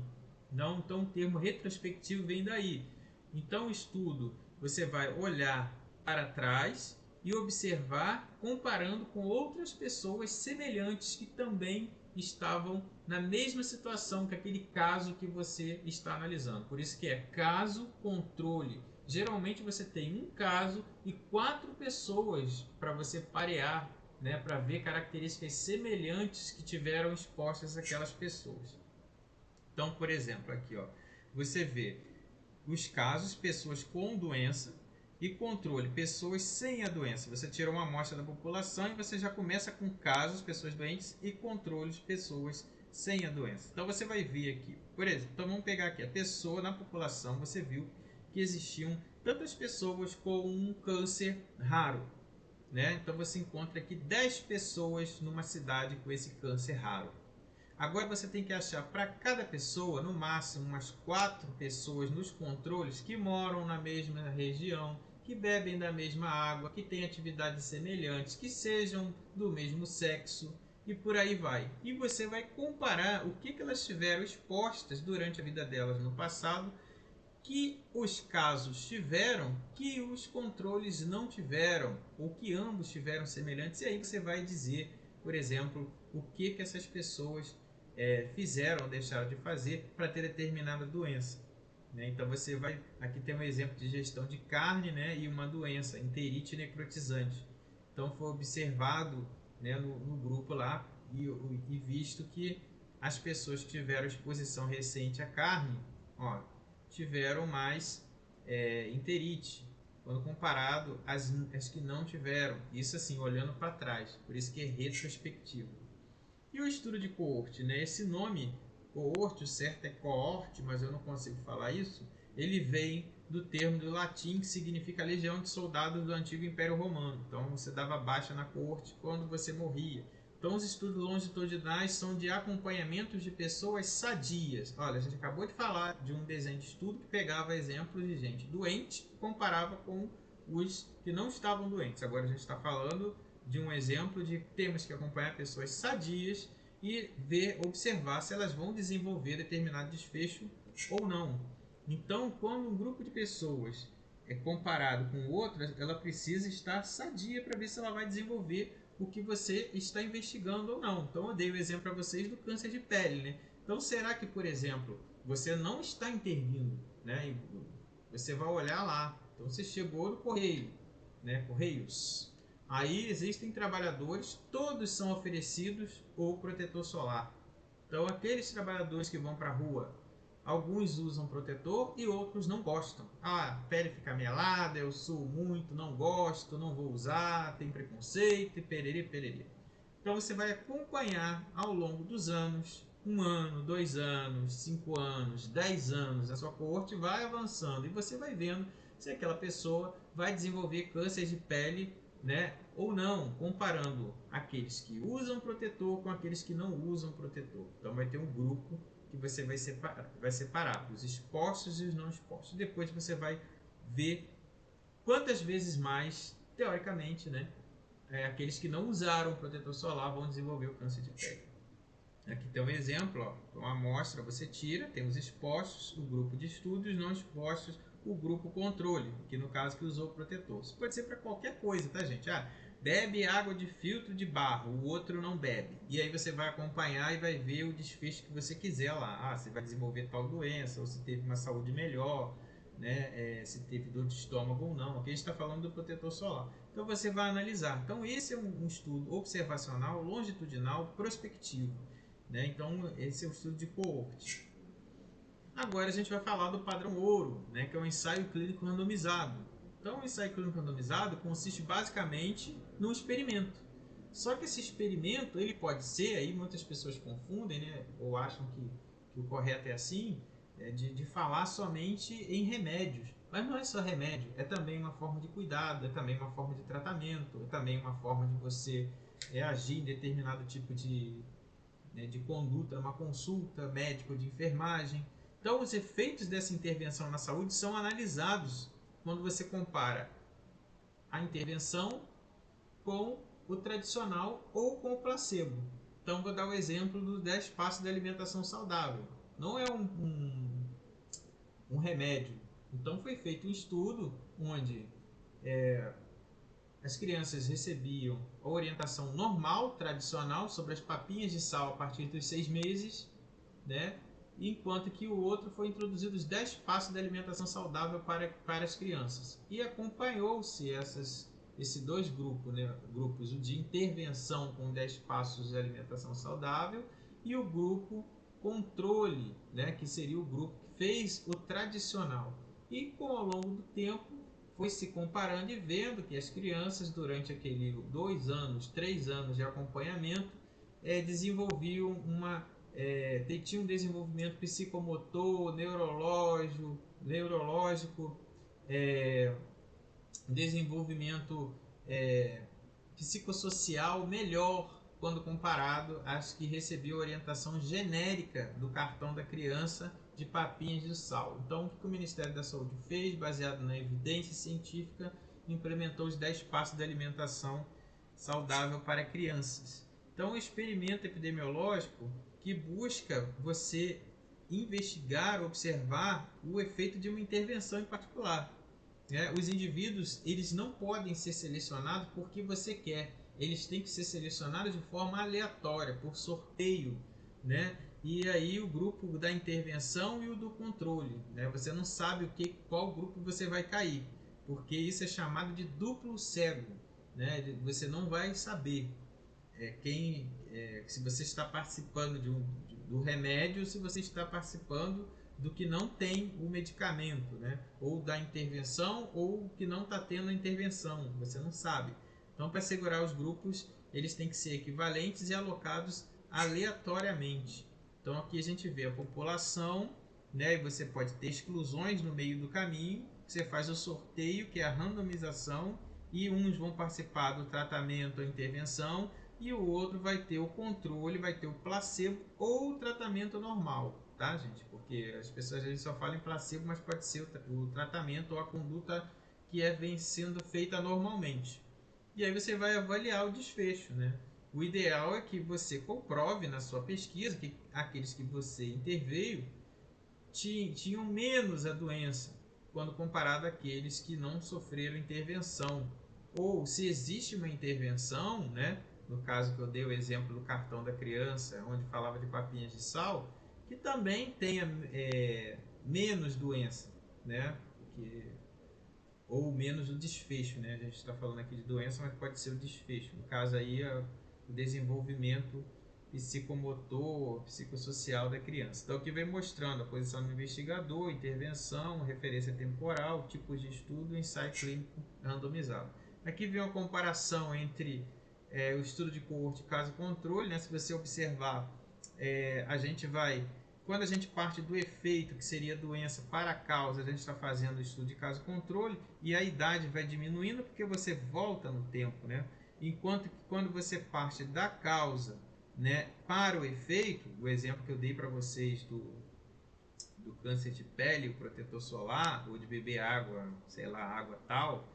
Não, então o termo retrospectivo vem daí. Então o estudo, você vai olhar para trás e observar comparando com outras pessoas semelhantes que também estavam na mesma situação que aquele caso que você está analisando. Por isso que é caso controle. Geralmente você tem um caso e 4 pessoas para você parear, né, para ver características semelhantes que tiveram expostas aquelas pessoas. Então, por exemplo, aqui, ó, você vê os casos, pessoas com doença, e controle, pessoas sem a doença. Você tira uma amostra da população e você já começa com casos, pessoas doentes, e controles, pessoas sem a doença. Então você vai ver aqui, por exemplo, então vamos pegar aqui a pessoa na população, você viu que existiam tantas pessoas com um câncer raro, né? Então você encontra aqui 10 pessoas numa cidade com esse câncer raro. Agora você tem que achar para cada pessoa, no máximo umas 4 pessoas nos controles que moram na mesma região, que bebem da mesma água, que têm atividades semelhantes, que sejam do mesmo sexo e por aí vai. E você vai comparar o que elas tiveram expostas durante a vida delas no passado, que os casos tiveram, que os controles não tiveram, ou que ambos tiveram semelhantes, e aí você vai dizer, por exemplo, o que essas pessoas fizeram ou deixaram de fazer para ter determinada doença. Né? Então você vai, aqui tem um exemplo de gestão de carne, né, e uma doença, enterite necrotizante. Então foi observado, né, no grupo lá e visto que as pessoas que tiveram exposição recente à carne, ó, tiveram mais enterite. quando comparado às que não tiveram. Isso assim, olhando para trás, por isso que é retrospectivo. E o estudo de coorte, né? Esse nome, coorte, o certo é coorte, mas eu não consigo falar isso, ele vem do termo do latim que significa legião de soldados do antigo Império Romano. Então você dava baixa na coorte quando você morria. Então os estudos longitudinais são de acompanhamentos de pessoas sadias. Olha, a gente acabou de falar de um desenho de estudo que pegava exemplos de gente doente e comparava com os que não estavam doentes. Agora a gente está falando de um exemplo de temos que acompanhar pessoas sadias e observar se elas vão desenvolver determinado desfecho ou não. Então, quando um grupo de pessoas é comparado com outras, ela precisa estar sadia para ver se ela vai desenvolver o que você está investigando ou não. Então, eu dei o exemplo para vocês do câncer de pele, né? Então, será que, por exemplo, você não está intervindo, né? E você vai olhar lá. Então, você chegou no correio, né? Correios. Aí existem trabalhadores, todos são oferecidos o protetor solar. Então, aqueles trabalhadores que vão para a rua, alguns usam protetor e outros não gostam. Ah, a pele fica melada, eu suo muito, não gosto, não vou usar, tem preconceito e pererê, pererê. Então, você vai acompanhar ao longo dos anos, 1 ano, 2 anos, 5 anos, 10 anos, a sua coorte vai avançando e você vai vendo se aquela pessoa vai desenvolver câncer de pele, né, ou não, comparando aqueles que usam protetor com aqueles que não usam protetor. Então vai ter um grupo que você vai separar os expostos e os não expostos. Depois você vai ver quantas vezes mais, teoricamente, né, aqueles que não usaram protetor solar vão desenvolver o câncer de pele. Aqui tem um exemplo, ó, uma amostra você tira, tem os expostos, o grupo de estudo, e os não expostos, o grupo controle, que no caso que usou o protetor. Isso pode ser para qualquer coisa, tá, gente? Ah, bebe água de filtro de barro, o outro não bebe. E aí você vai acompanhar e vai ver o desfecho que você quiser lá. Ah, você vai desenvolver tal doença, ou se teve uma saúde melhor, né? Se teve dor de estômago ou não. Aqui a gente está falando do protetor solar. Então você vai analisar. Então esse é um estudo observacional, longitudinal, prospectivo. Né? Então esse é o estudo de coorte. Agora a gente vai falar do padrão ouro, né? Que é o ensaio clínico randomizado. Então o ensaio clínico randomizado consiste basicamente num experimento. Só que esse experimento ele pode ser, aí muitas pessoas confundem, né? Ou acham que o correto é assim, de falar somente em remédios. Mas não é só remédio, é também uma forma de cuidado, é também uma forma de tratamento, é também uma forma de você agir em determinado tipo de conduta, uma consulta médica ou de enfermagem. Então, os efeitos dessa intervenção na saúde são analisados quando você compara a intervenção com o tradicional ou com o placebo. Então, vou dar o exemplo dos 10 passos da alimentação saudável. Não é um remédio. Então, foi feito um estudo onde as crianças recebiam a orientação normal, tradicional, sobre as papinhas de sal a partir dos 6 meses, né? Enquanto que o outro foi introduzido os 10 passos da alimentação saudável para as crianças. E acompanhou-se esses dois grupos, né? Grupos, o de intervenção com 10 passos de alimentação saudável e o grupo controle, né? Que seria o grupo que fez o tradicional. E ao longo do tempo foi se comparando e vendo que as crianças, durante aquele 2 anos, 3 anos de acompanhamento, desenvolviam tinha um desenvolvimento psicomotor, neurológico, desenvolvimento psicossocial melhor quando comparado às que recebiam orientação genérica do cartão da criança de papinhas de sal. Então, o que o Ministério da Saúde fez, baseado na evidência científica, implementou os 10 passos da alimentação saudável para crianças. Então, o experimento epidemiológico que busca você investigar, observar o efeito de uma intervenção em particular. Os indivíduos eles não podem ser selecionados porque você quer, eles têm que ser selecionados de forma aleatória, por sorteio, né? E aí o grupo da intervenção e o do controle, né? Você não sabe qual grupo você vai cair, porque isso é chamado de duplo cego, né? Você não vai saber se você está participando do remédio ou se você está participando do que não tem o medicamento, né? Ou da intervenção, ou que não está tendo a intervenção, você não sabe. Então, para segurar os grupos, eles têm que ser equivalentes e alocados aleatoriamente. Então, aqui a gente vê a população, né? E você pode ter exclusões no meio do caminho. Você faz o sorteio, que é a randomização, e uns vão participar do tratamento ou intervenção, e o outro vai ter o controle, vai ter o placebo ou o tratamento normal, tá, gente? Porque as pessoas às vezes só falam em placebo, mas pode ser o tratamento ou a conduta que vem sendo feita normalmente. E aí você vai avaliar o desfecho, né? O ideal é que você comprove na sua pesquisa que aqueles que você interveio tinham menos a doença quando comparado àqueles que não sofreram intervenção. Ou se existe uma intervenção, né? No caso que eu dei o exemplo do cartão da criança, onde falava de papinhas de sal, que também tenha menos doença, né? Porque, ou menos o desfecho, né? A gente está falando aqui de doença, mas pode ser o desfecho. No caso aí, o desenvolvimento psicomotor, psicossocial da criança. Então aqui vem mostrando a posição do investigador, intervenção, referência temporal, tipos de estudo, ensaio clínico randomizado. Aqui vem uma comparação entre o estudo de coorte e caso controle, né? Se você observar, a gente vai, quando a gente parte do efeito, que seria a doença, para a causa, a gente está fazendo o estudo de caso controle e a idade vai diminuindo porque você volta no tempo, né? Enquanto que quando você parte da causa, né, para o efeito, o exemplo que eu dei para vocês do câncer de pele, o protetor solar, ou de beber água, sei lá, água tal,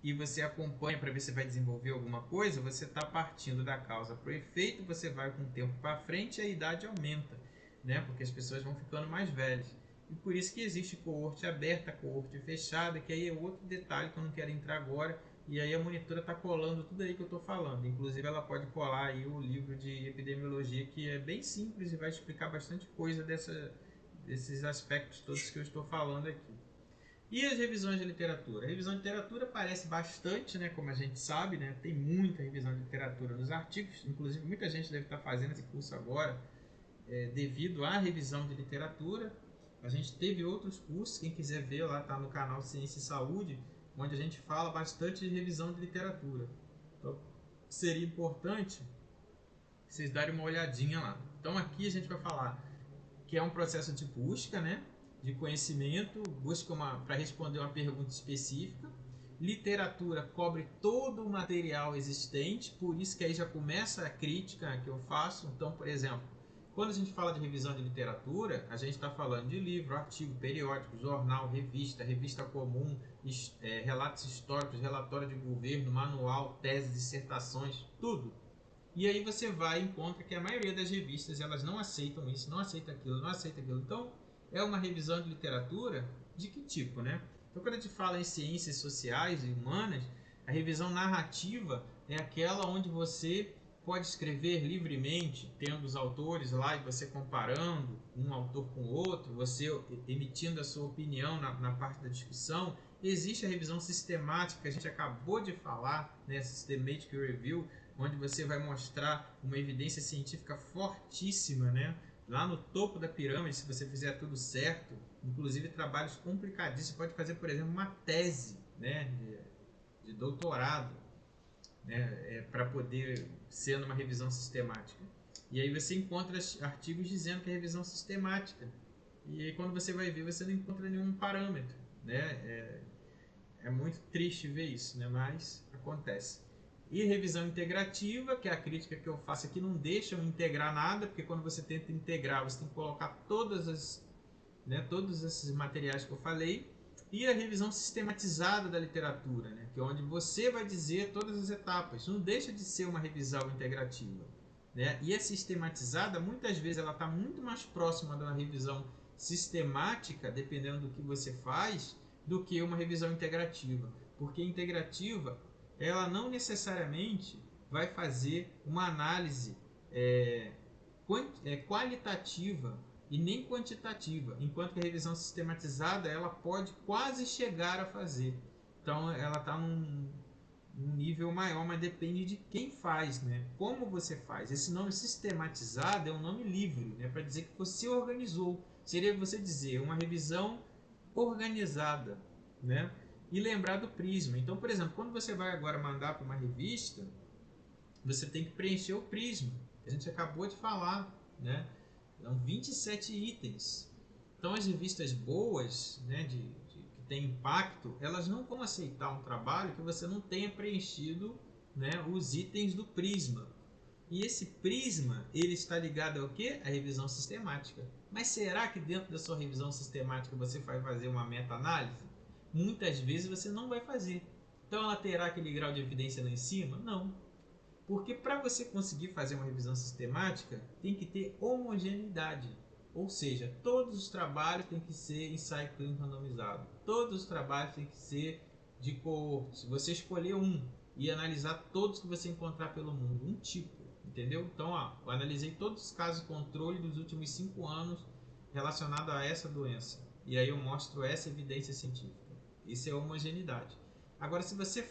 e você acompanha para ver se vai desenvolver alguma coisa, você está partindo da causa para o efeito, você vai com o tempo para frente e a idade aumenta, né, porque as pessoas vão ficando mais velhas. E por isso que existe coorte aberta, coorte fechada, que aí é outro detalhe que eu não quero entrar agora. E aí a monitora está colando tudo aí que eu estou falando. Inclusive ela pode colar aí o livro de epidemiologia, que é bem simples e vai explicar bastante coisa desses aspectos todos que eu estou falando aqui. E as revisões de literatura? A revisão de literatura aparece bastante, né, como a gente sabe, né, tem muita revisão de literatura nos artigos. Inclusive muita gente deve estar fazendo esse curso agora devido à revisão de literatura. A gente teve outros cursos, quem quiser ver lá está no canal Ciência e Saúde, onde a gente fala bastante de revisão de literatura. Então, seria importante vocês darem uma olhadinha lá. Então, aqui a gente vai falar que é um processo de busca, né, de conhecimento, busca para responder uma pergunta específica. Literatura cobre todo o material existente, por isso que aí já começa a crítica que eu faço. Então, por exemplo, quando a gente fala de revisão de literatura, a gente está falando de livro, artigo, periódico, jornal, revista comum, relatos históricos, relatório de governo, manual, tese, dissertações, tudo. E aí você vai e encontra que a maioria das revistas elas não aceitam isso, não aceita aquilo, não aceita aquilo. Então, é uma revisão de literatura de que tipo, né? Então, quando a gente fala em ciências sociais e humanas, a revisão narrativa é aquela onde você pode escrever livremente, tendo os autores lá e você comparando um autor com o outro, você emitindo a sua opinião na parte da discussão. Existe a revisão sistemática, que a gente acabou de falar, né? Systematic Review, onde você vai mostrar uma evidência científica fortíssima, né? Lá no topo da pirâmide, se você fizer tudo certo, inclusive trabalhos complicadíssimos, você pode fazer, por exemplo, uma tese, né, de doutorado, né, para poder ser numa revisão sistemática. E aí você encontra artigos dizendo que é revisão sistemática. E aí quando você vai ver, você não encontra nenhum parâmetro, né? É muito triste ver isso, né? Mas acontece. E revisão integrativa, que é a crítica que eu faço aqui, não deixam integrar nada, porque quando você tenta integrar, você tem que colocar todos esses materiais que eu falei. E a revisão sistematizada da literatura, né, que é onde você vai dizer todas as etapas. Não deixa de ser uma revisão integrativa, né? E a sistematizada, muitas vezes, ela está muito mais próxima da revisão sistemática, dependendo do que você faz, do que uma revisão integrativa. Porque integrativa, ela não necessariamente vai fazer uma análise qualitativa e nem quantitativa, enquanto que a revisão sistematizada ela pode quase chegar a fazer. Então ela está um nível maior, mas depende de quem faz, né? Como você faz. Esse nome sistematizado é um nome livre, né? Para dizer que você organizou. Seria você dizer uma revisão organizada, né? E lembrar do prisma. Então, por exemplo, quando você vai agora mandar para uma revista, você tem que preencher o prisma. A gente acabou de falar, né? São 27 itens. Então, as revistas boas, né, que têm impacto, elas não vão aceitar um trabalho que você não tenha preenchido, né, os itens do prisma. E esse prisma, ele está ligado ao quê? À revisão sistemática. Mas será que dentro da sua revisão sistemática você vai fazer uma meta-análise? Muitas vezes você não vai fazer. Então ela terá aquele grau de evidência lá em cima? Não. Porque para você conseguir fazer uma revisão sistemática, tem que ter homogeneidade. Ou seja, todos os trabalhos têm que ser ensaio clínico randomizado. Todos os trabalhos têm que ser de coorte. Se você escolher um e analisar todos que você encontrar pelo mundo, um tipo, entendeu? Então, eu analisei todos os casos de controle dos últimos 5 anos relacionados a essa doença. E aí eu mostro essa evidência científica. Isso é homogeneidade. Agora, se você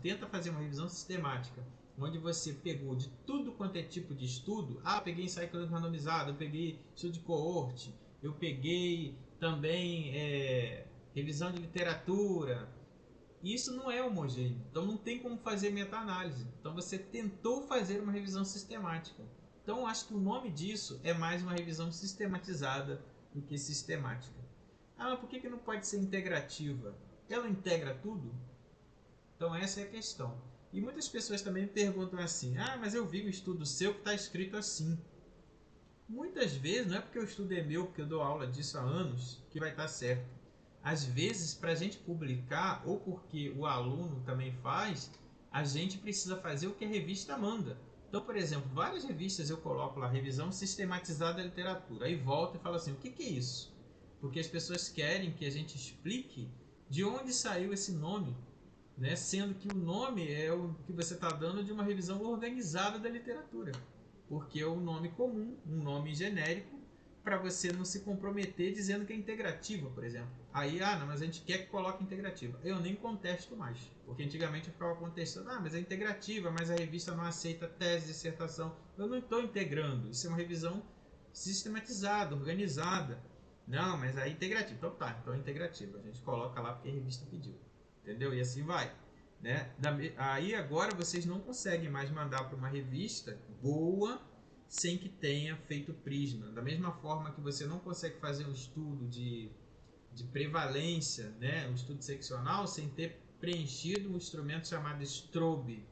tenta fazer uma revisão sistemática, onde você pegou de tudo quanto é tipo de estudo, eu peguei ensaio clínico randomizado, eu peguei estudo de coorte, eu peguei também revisão de literatura. Isso não é homogêneo, então não tem como fazer meta-análise. Então você tentou fazer uma revisão sistemática. Então acho que o nome disso é mais uma revisão sistematizada do que sistemática. Mas por que não pode ser integrativa? Ela integra tudo? Então essa é a questão. E muitas pessoas também me perguntam assim: mas eu vi um estudo seu que está escrito assim. Muitas vezes, não é porque o estudo é meu, porque eu dou aula disso há anos, que vai estar certo. Às vezes, para a gente publicar, ou porque o aluno também faz, a gente precisa fazer o que a revista manda. Então, por exemplo, várias revistas eu coloco lá, revisão sistematizada da literatura. Aí volta e fala assim, o que é isso? Porque as pessoas querem que a gente explique de onde saiu esse nome, né? Sendo que o nome é o que você está dando de uma revisão organizada da literatura, porque é um nome comum, um nome genérico, para você não se comprometer dizendo que é integrativa, por exemplo. Aí, não, mas a gente quer que coloque integrativa. Eu nem contesto mais, porque antigamente eu ficava contestando, mas é integrativa, mas a revista não aceita tese, dissertação. Eu não estou integrando, isso é uma revisão sistematizada, organizada. Não, mas é integrativa. Então tá, então é integrativa. A gente coloca lá porque a revista pediu. Entendeu? E assim vai. Né? Aí agora vocês não conseguem mais mandar para uma revista boa sem que tenha feito prisma. Da mesma forma que você não consegue fazer um estudo de prevalência, né? Um estudo seccional, sem ter preenchido um instrumento chamado Strobe.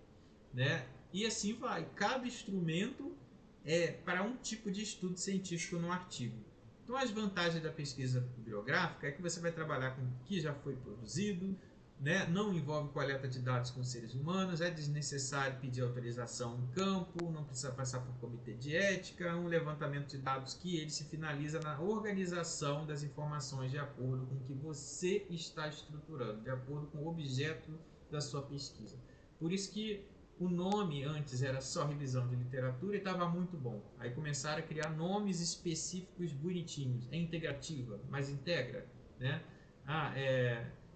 Né? E assim vai. Cada instrumento é para um tipo de estudo científico no artigo. Então as vantagens da pesquisa bibliográfica é que você vai trabalhar com o que já foi produzido, né? Não envolve coleta de dados com seres humanos, é desnecessário pedir autorização em campo, não precisa passar por comitê de ética, um levantamento de dados que ele se finaliza na organização das informações de acordo com o que você está estruturando, de acordo com o objeto da sua pesquisa. Por isso que o nome antes era só revisão de literatura e estava muito bom. Aí começaram a criar nomes específicos bonitinhos. É integrativa, mas integra, né?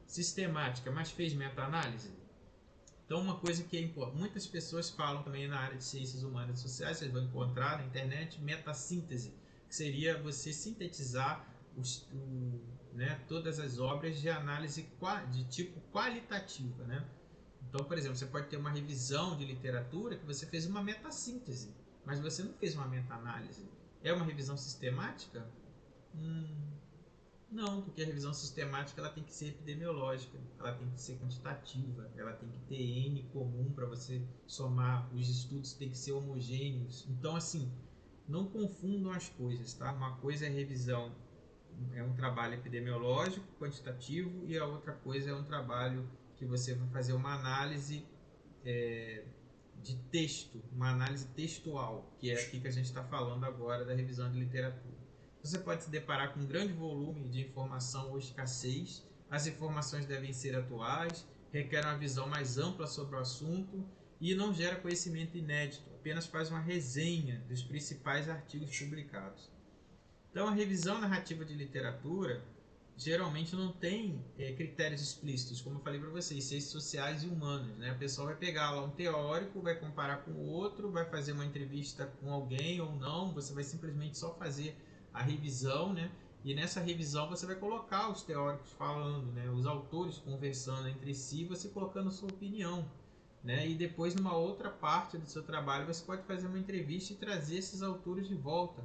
Sistemática, mas fez meta-análise. Então, uma coisa que é importante, muitas pessoas falam também na área de ciências humanas e sociais, vocês vão encontrar na internet, metassíntese, que seria você sintetizar todas as obras de análise de tipo qualitativa, né? Então, por exemplo, você pode ter uma revisão de literatura que você fez uma metassíntese, mas você não fez uma meta-análise. É uma revisão sistemática? Não, porque a revisão sistemática ela tem que ser epidemiológica, ela tem que ser quantitativa, ela tem que ter N comum para você somar, os estudos têm que ser homogêneos. Então, assim, não confundam as coisas, tá? Uma coisa é revisão, é um trabalho epidemiológico, quantitativo, e a outra coisa é um trabalho que você vai fazer uma análise de texto, uma análise textual, que é aqui que a gente está falando agora da revisão de literatura. Você pode se deparar com um grande volume de informação ou escassez, as informações devem ser atuais, requerem uma visão mais ampla sobre o assunto e não gera conhecimento inédito, apenas faz uma resenha dos principais artigos publicados. Então, a revisão narrativa de literatura geralmente não tem critérios explícitos, como eu falei para vocês, ciências sociais e humanas, né? A pessoa vai pegar lá um teórico, vai comparar com o outro, vai fazer uma entrevista com alguém ou não, você vai simplesmente só fazer a revisão, né? E nessa revisão você vai colocar os teóricos falando, né? Os autores conversando entre si, você colocando sua opinião, né? E depois, numa outra parte do seu trabalho, você pode fazer uma entrevista e trazer esses autores de volta.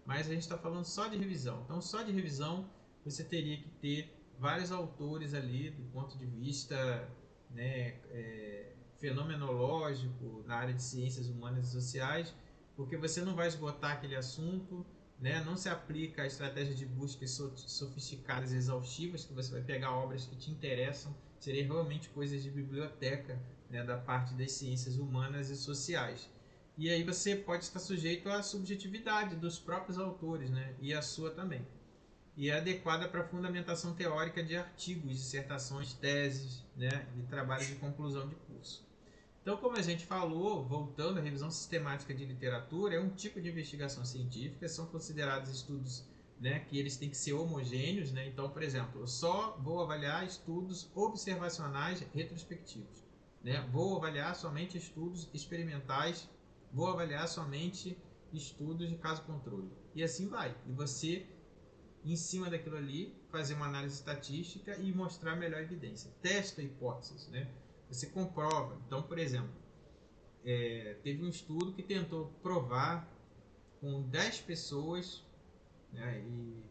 Mas a gente está falando só de revisão. Então, só de revisão, você teria que ter vários autores ali do ponto de vista, né, fenomenológico, na área de ciências humanas e sociais, porque você não vai esgotar aquele assunto, né? Não se aplica a estratégias de busca sofisticadas e exaustivas, que você vai pegar obras que te interessam, seria realmente coisas de biblioteca, né, da parte das ciências humanas e sociais. E aí você pode estar sujeito à subjetividade dos próprios autores, né, e a sua também. E é adequada para a fundamentação teórica de artigos, dissertações, teses, né, e trabalhos de conclusão de curso. Então, como a gente falou, voltando à revisão sistemática de literatura, é um tipo de investigação científica, são considerados estudos, né, que eles têm que ser homogêneos, né? Então, por exemplo, eu só vou avaliar estudos observacionais retrospectivos, né? Vou avaliar somente estudos experimentais, vou avaliar somente estudos de caso controle. E assim vai. E você, em cima daquilo ali, fazer uma análise estatística e mostrar a melhor evidência. Testa hipóteses, né? Você comprova. Então, por exemplo, teve um estudo que tentou provar com 10 pessoas, né, e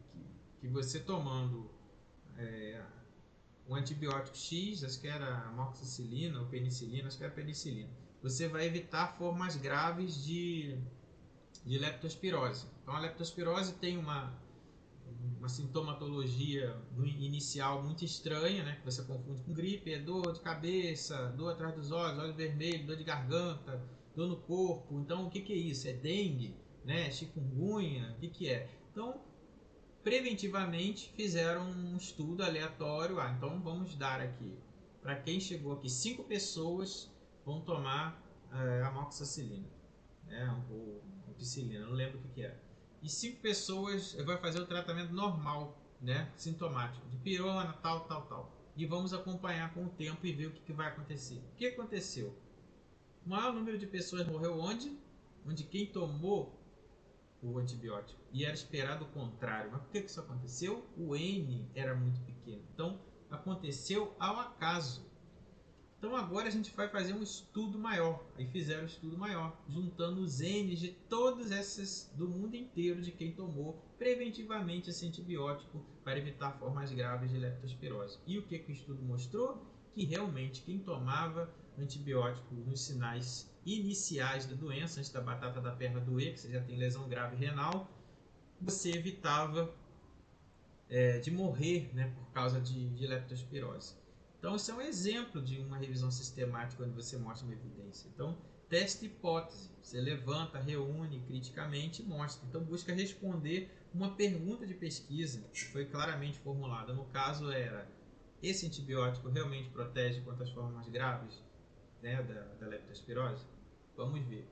que você tomando um antibiótico X, acho que era amoxicilina ou penicilina, acho que era penicilina, você vai evitar formas graves de leptospirose. Então, a leptospirose tem uma sintomatologia inicial muito estranha, né, que você confunde com gripe, é dor de cabeça, dor atrás dos olhos vermelho, dor de garganta, dor no corpo. Então, o que, que é isso? É dengue, né, chikungunya, o que, que é? Então, preventivamente fizeram um estudo aleatório. Então vamos dar aqui, para quem chegou aqui, 5 pessoas vão tomar amoxicilina, né, ou ampicilina, não lembro o que era. E 5 pessoas vai fazer o tratamento normal, né, sintomático, de pirona, tal. E vamos acompanhar com o tempo e ver o que vai acontecer. O que aconteceu? O maior número de pessoas morreu onde? Onde quem tomou o antibiótico. E era esperado o contrário. Mas por que isso aconteceu? O N era muito pequeno. Então, aconteceu ao acaso. Então, agora a gente vai fazer um estudo maior. Aí fizeram um estudo maior, juntando os N's de todas essas do mundo inteiro de quem tomou preventivamente esse antibiótico para evitar formas graves de leptospirose. E o que o estudo mostrou? Que realmente quem tomava antibiótico nos sinais iniciais da doença, antes da batata da perna doer, que você já tem lesão grave renal, você evitava de morrer, né, por causa de leptospirose. Então, isso é um exemplo de uma revisão sistemática onde você mostra uma evidência. Então, testa hipótese. Você levanta, reúne criticamente e mostra. Então, busca responder uma pergunta de pesquisa que foi claramente formulada. No caso, era: esse antibiótico realmente protege contra as formas graves, né, da leptospirose? Vamos ver.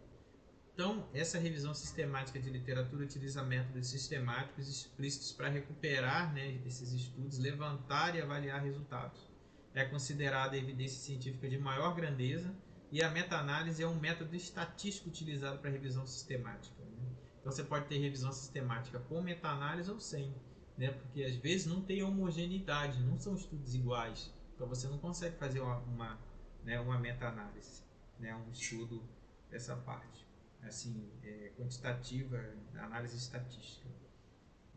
Então, essa revisão sistemática de literatura utiliza métodos sistemáticos explícitos para recuperar, né, esses estudos, levantar e avaliar resultados. É considerada a evidência científica de maior grandeza e a meta-análise é um método estatístico utilizado para revisão sistemática, né? Então, você pode ter revisão sistemática com meta-análise ou sem, né, porque às vezes não tem homogeneidade, não são estudos iguais. Então, você não consegue fazer uma meta-análise, né, um estudo dessa parte assim, quantitativa, análise estatística.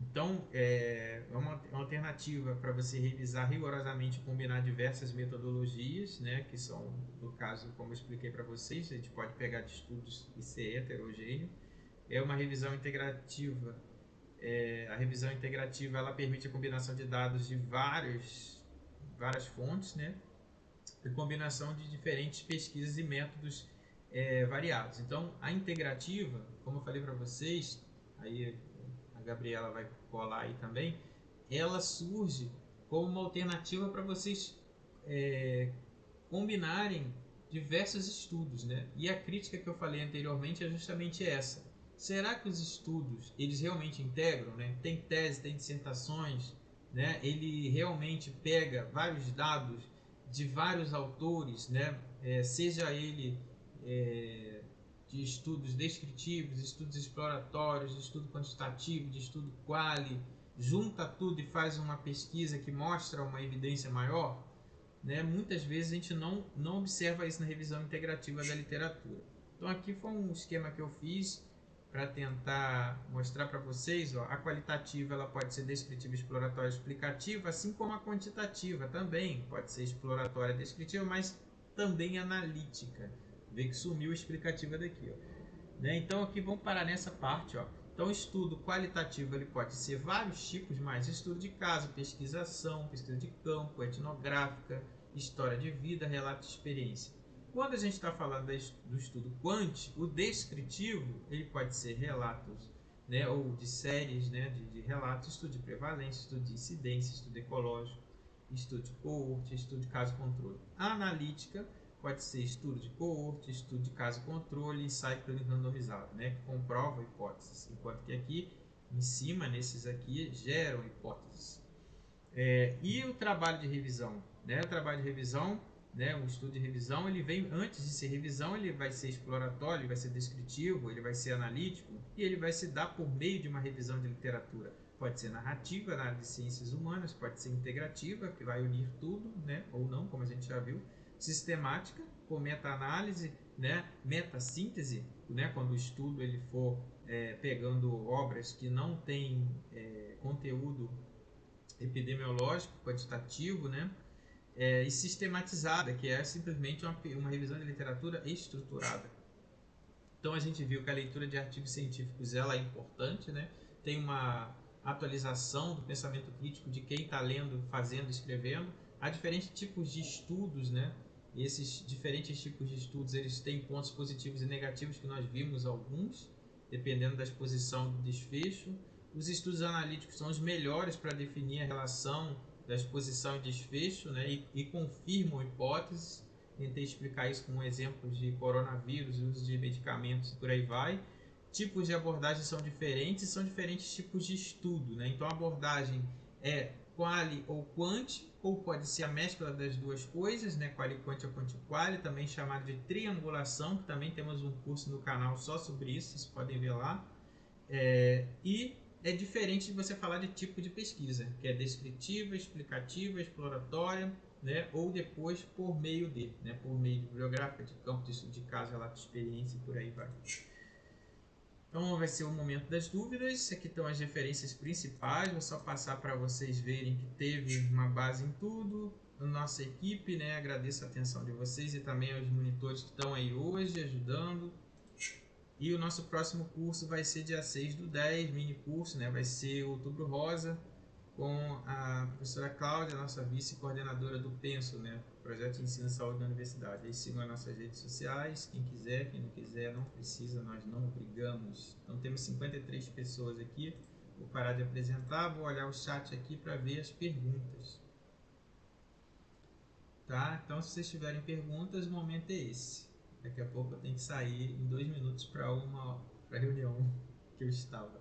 Então, é uma alternativa para você revisar rigorosamente e combinar diversas metodologias, né, que são, no caso, como eu expliquei para vocês, a gente pode pegar de estudos e ser heterogêneo. É uma revisão integrativa. A revisão integrativa ela permite a combinação de dados de várias fontes, né, e combinação de diferentes pesquisas e métodos variados. Então, a integrativa, como eu falei para vocês, aí a Gabriela vai colar aí também, ela surge como uma alternativa para vocês combinarem diversos estudos, né? E a crítica que eu falei anteriormente é justamente essa. Será que os estudos, eles realmente integram, né? Tem tese, tem dissertações, né? Ele realmente pega vários dados de vários autores, né? Seja ele de estudos descritivos, estudos exploratórios, de estudo quantitativo, de estudo quali, junta tudo e faz uma pesquisa que mostra uma evidência maior, né? Muitas vezes a gente não observa isso na revisão integrativa da literatura. Então aqui foi um esquema que eu fiz para tentar mostrar para vocês. Ó, a qualitativa ela pode ser descritiva, exploratória, explicativa, assim como a quantitativa também pode ser exploratória, descritiva, mas também analítica. Vê que sumiu a explicativa daqui, ó, né? Então aqui vamos parar nessa parte, ó. Então o estudo qualitativo ele pode ser vários tipos, mas estudo de caso, pesquisação, pesquisa de campo, etnográfica, história de vida, relato de experiência. Quando a gente está falando do estudo quant, o descritivo ele pode ser relatos, né, ou de séries, né, de relatos, estudo de prevalência, estudo de incidência, estudo ecológico, estudo de coorte, estudo de caso-controle. A analítica pode ser estudo de coorte, estudo de caso-controle, ensaio clínico randomizado, né, que comprova hipóteses, enquanto que aqui, em cima, nesses aqui, geram hipóteses. E o trabalho de revisão? Né? O trabalho de revisão, né, o estudo de revisão, ele vem antes de ser revisão, ele vai ser exploratório, ele vai ser descritivo, ele vai ser analítico e ele vai se dar por meio de uma revisão de literatura. Pode ser narrativa, na área de ciências humanas, pode ser integrativa, que vai unir tudo, né, ou não, como a gente já viu, sistemática, com meta-análise, né, meta-síntese, né, quando o estudo ele for pegando obras que não têm conteúdo epidemiológico, quantitativo, né? E sistematizada, que é simplesmente uma revisão de literatura estruturada. Então a gente viu que a leitura de artigos científicos ela é importante, né? Tem uma atualização do pensamento crítico de quem está lendo, fazendo, escrevendo. Há diferentes tipos de estudos, né? E esses diferentes tipos de estudos eles têm pontos positivos e negativos que nós vimos alguns, dependendo da exposição do desfecho. Os estudos analíticos são os melhores para definir a relação da exposição e desfecho, né? E confirmam hipóteses. Tentei explicar isso com exemplos de coronavírus, uso de medicamentos e por aí vai. Tipos de abordagem são diferentes tipos de estudo, né? Então a abordagem é quali ou quant, ou pode ser a mescla das duas coisas, né? Quali quant ou quanti quali, também chamado de triangulação, que também temos um curso no canal só sobre isso, vocês podem ver lá. E é diferente de você falar de tipo de pesquisa, que é descritiva, explicativa, exploratória, né? Ou depois por meio de, né? Por meio de bibliográfica, de campo, de estudo de caso, relato de experiência e por aí vai. Então vai ser o momento das dúvidas. Aqui estão as referências principais. Vou só passar para vocês verem que teve uma base em tudo. A nossa equipe, né? Agradeço a atenção de vocês e também aos monitores que estão aí hoje ajudando. E o nosso próximo curso vai ser dia 6/10, mini curso, né? Vai ser Outubro Rosa, com a professora Cláudia, nossa vice-coordenadora do PENSO, né? Projeto de Ensino e Saúde da Universidade. Aí sigam as nossas redes sociais, quem quiser, quem não quiser, não precisa, nós não obrigamos. Então temos 53 pessoas aqui, vou parar de apresentar, vou olhar o chat aqui para ver as perguntas. Tá? Então se vocês tiverem perguntas, o momento é esse. Daqui a pouco eu tenho que sair em 2 minutos para a reunião que eu estava.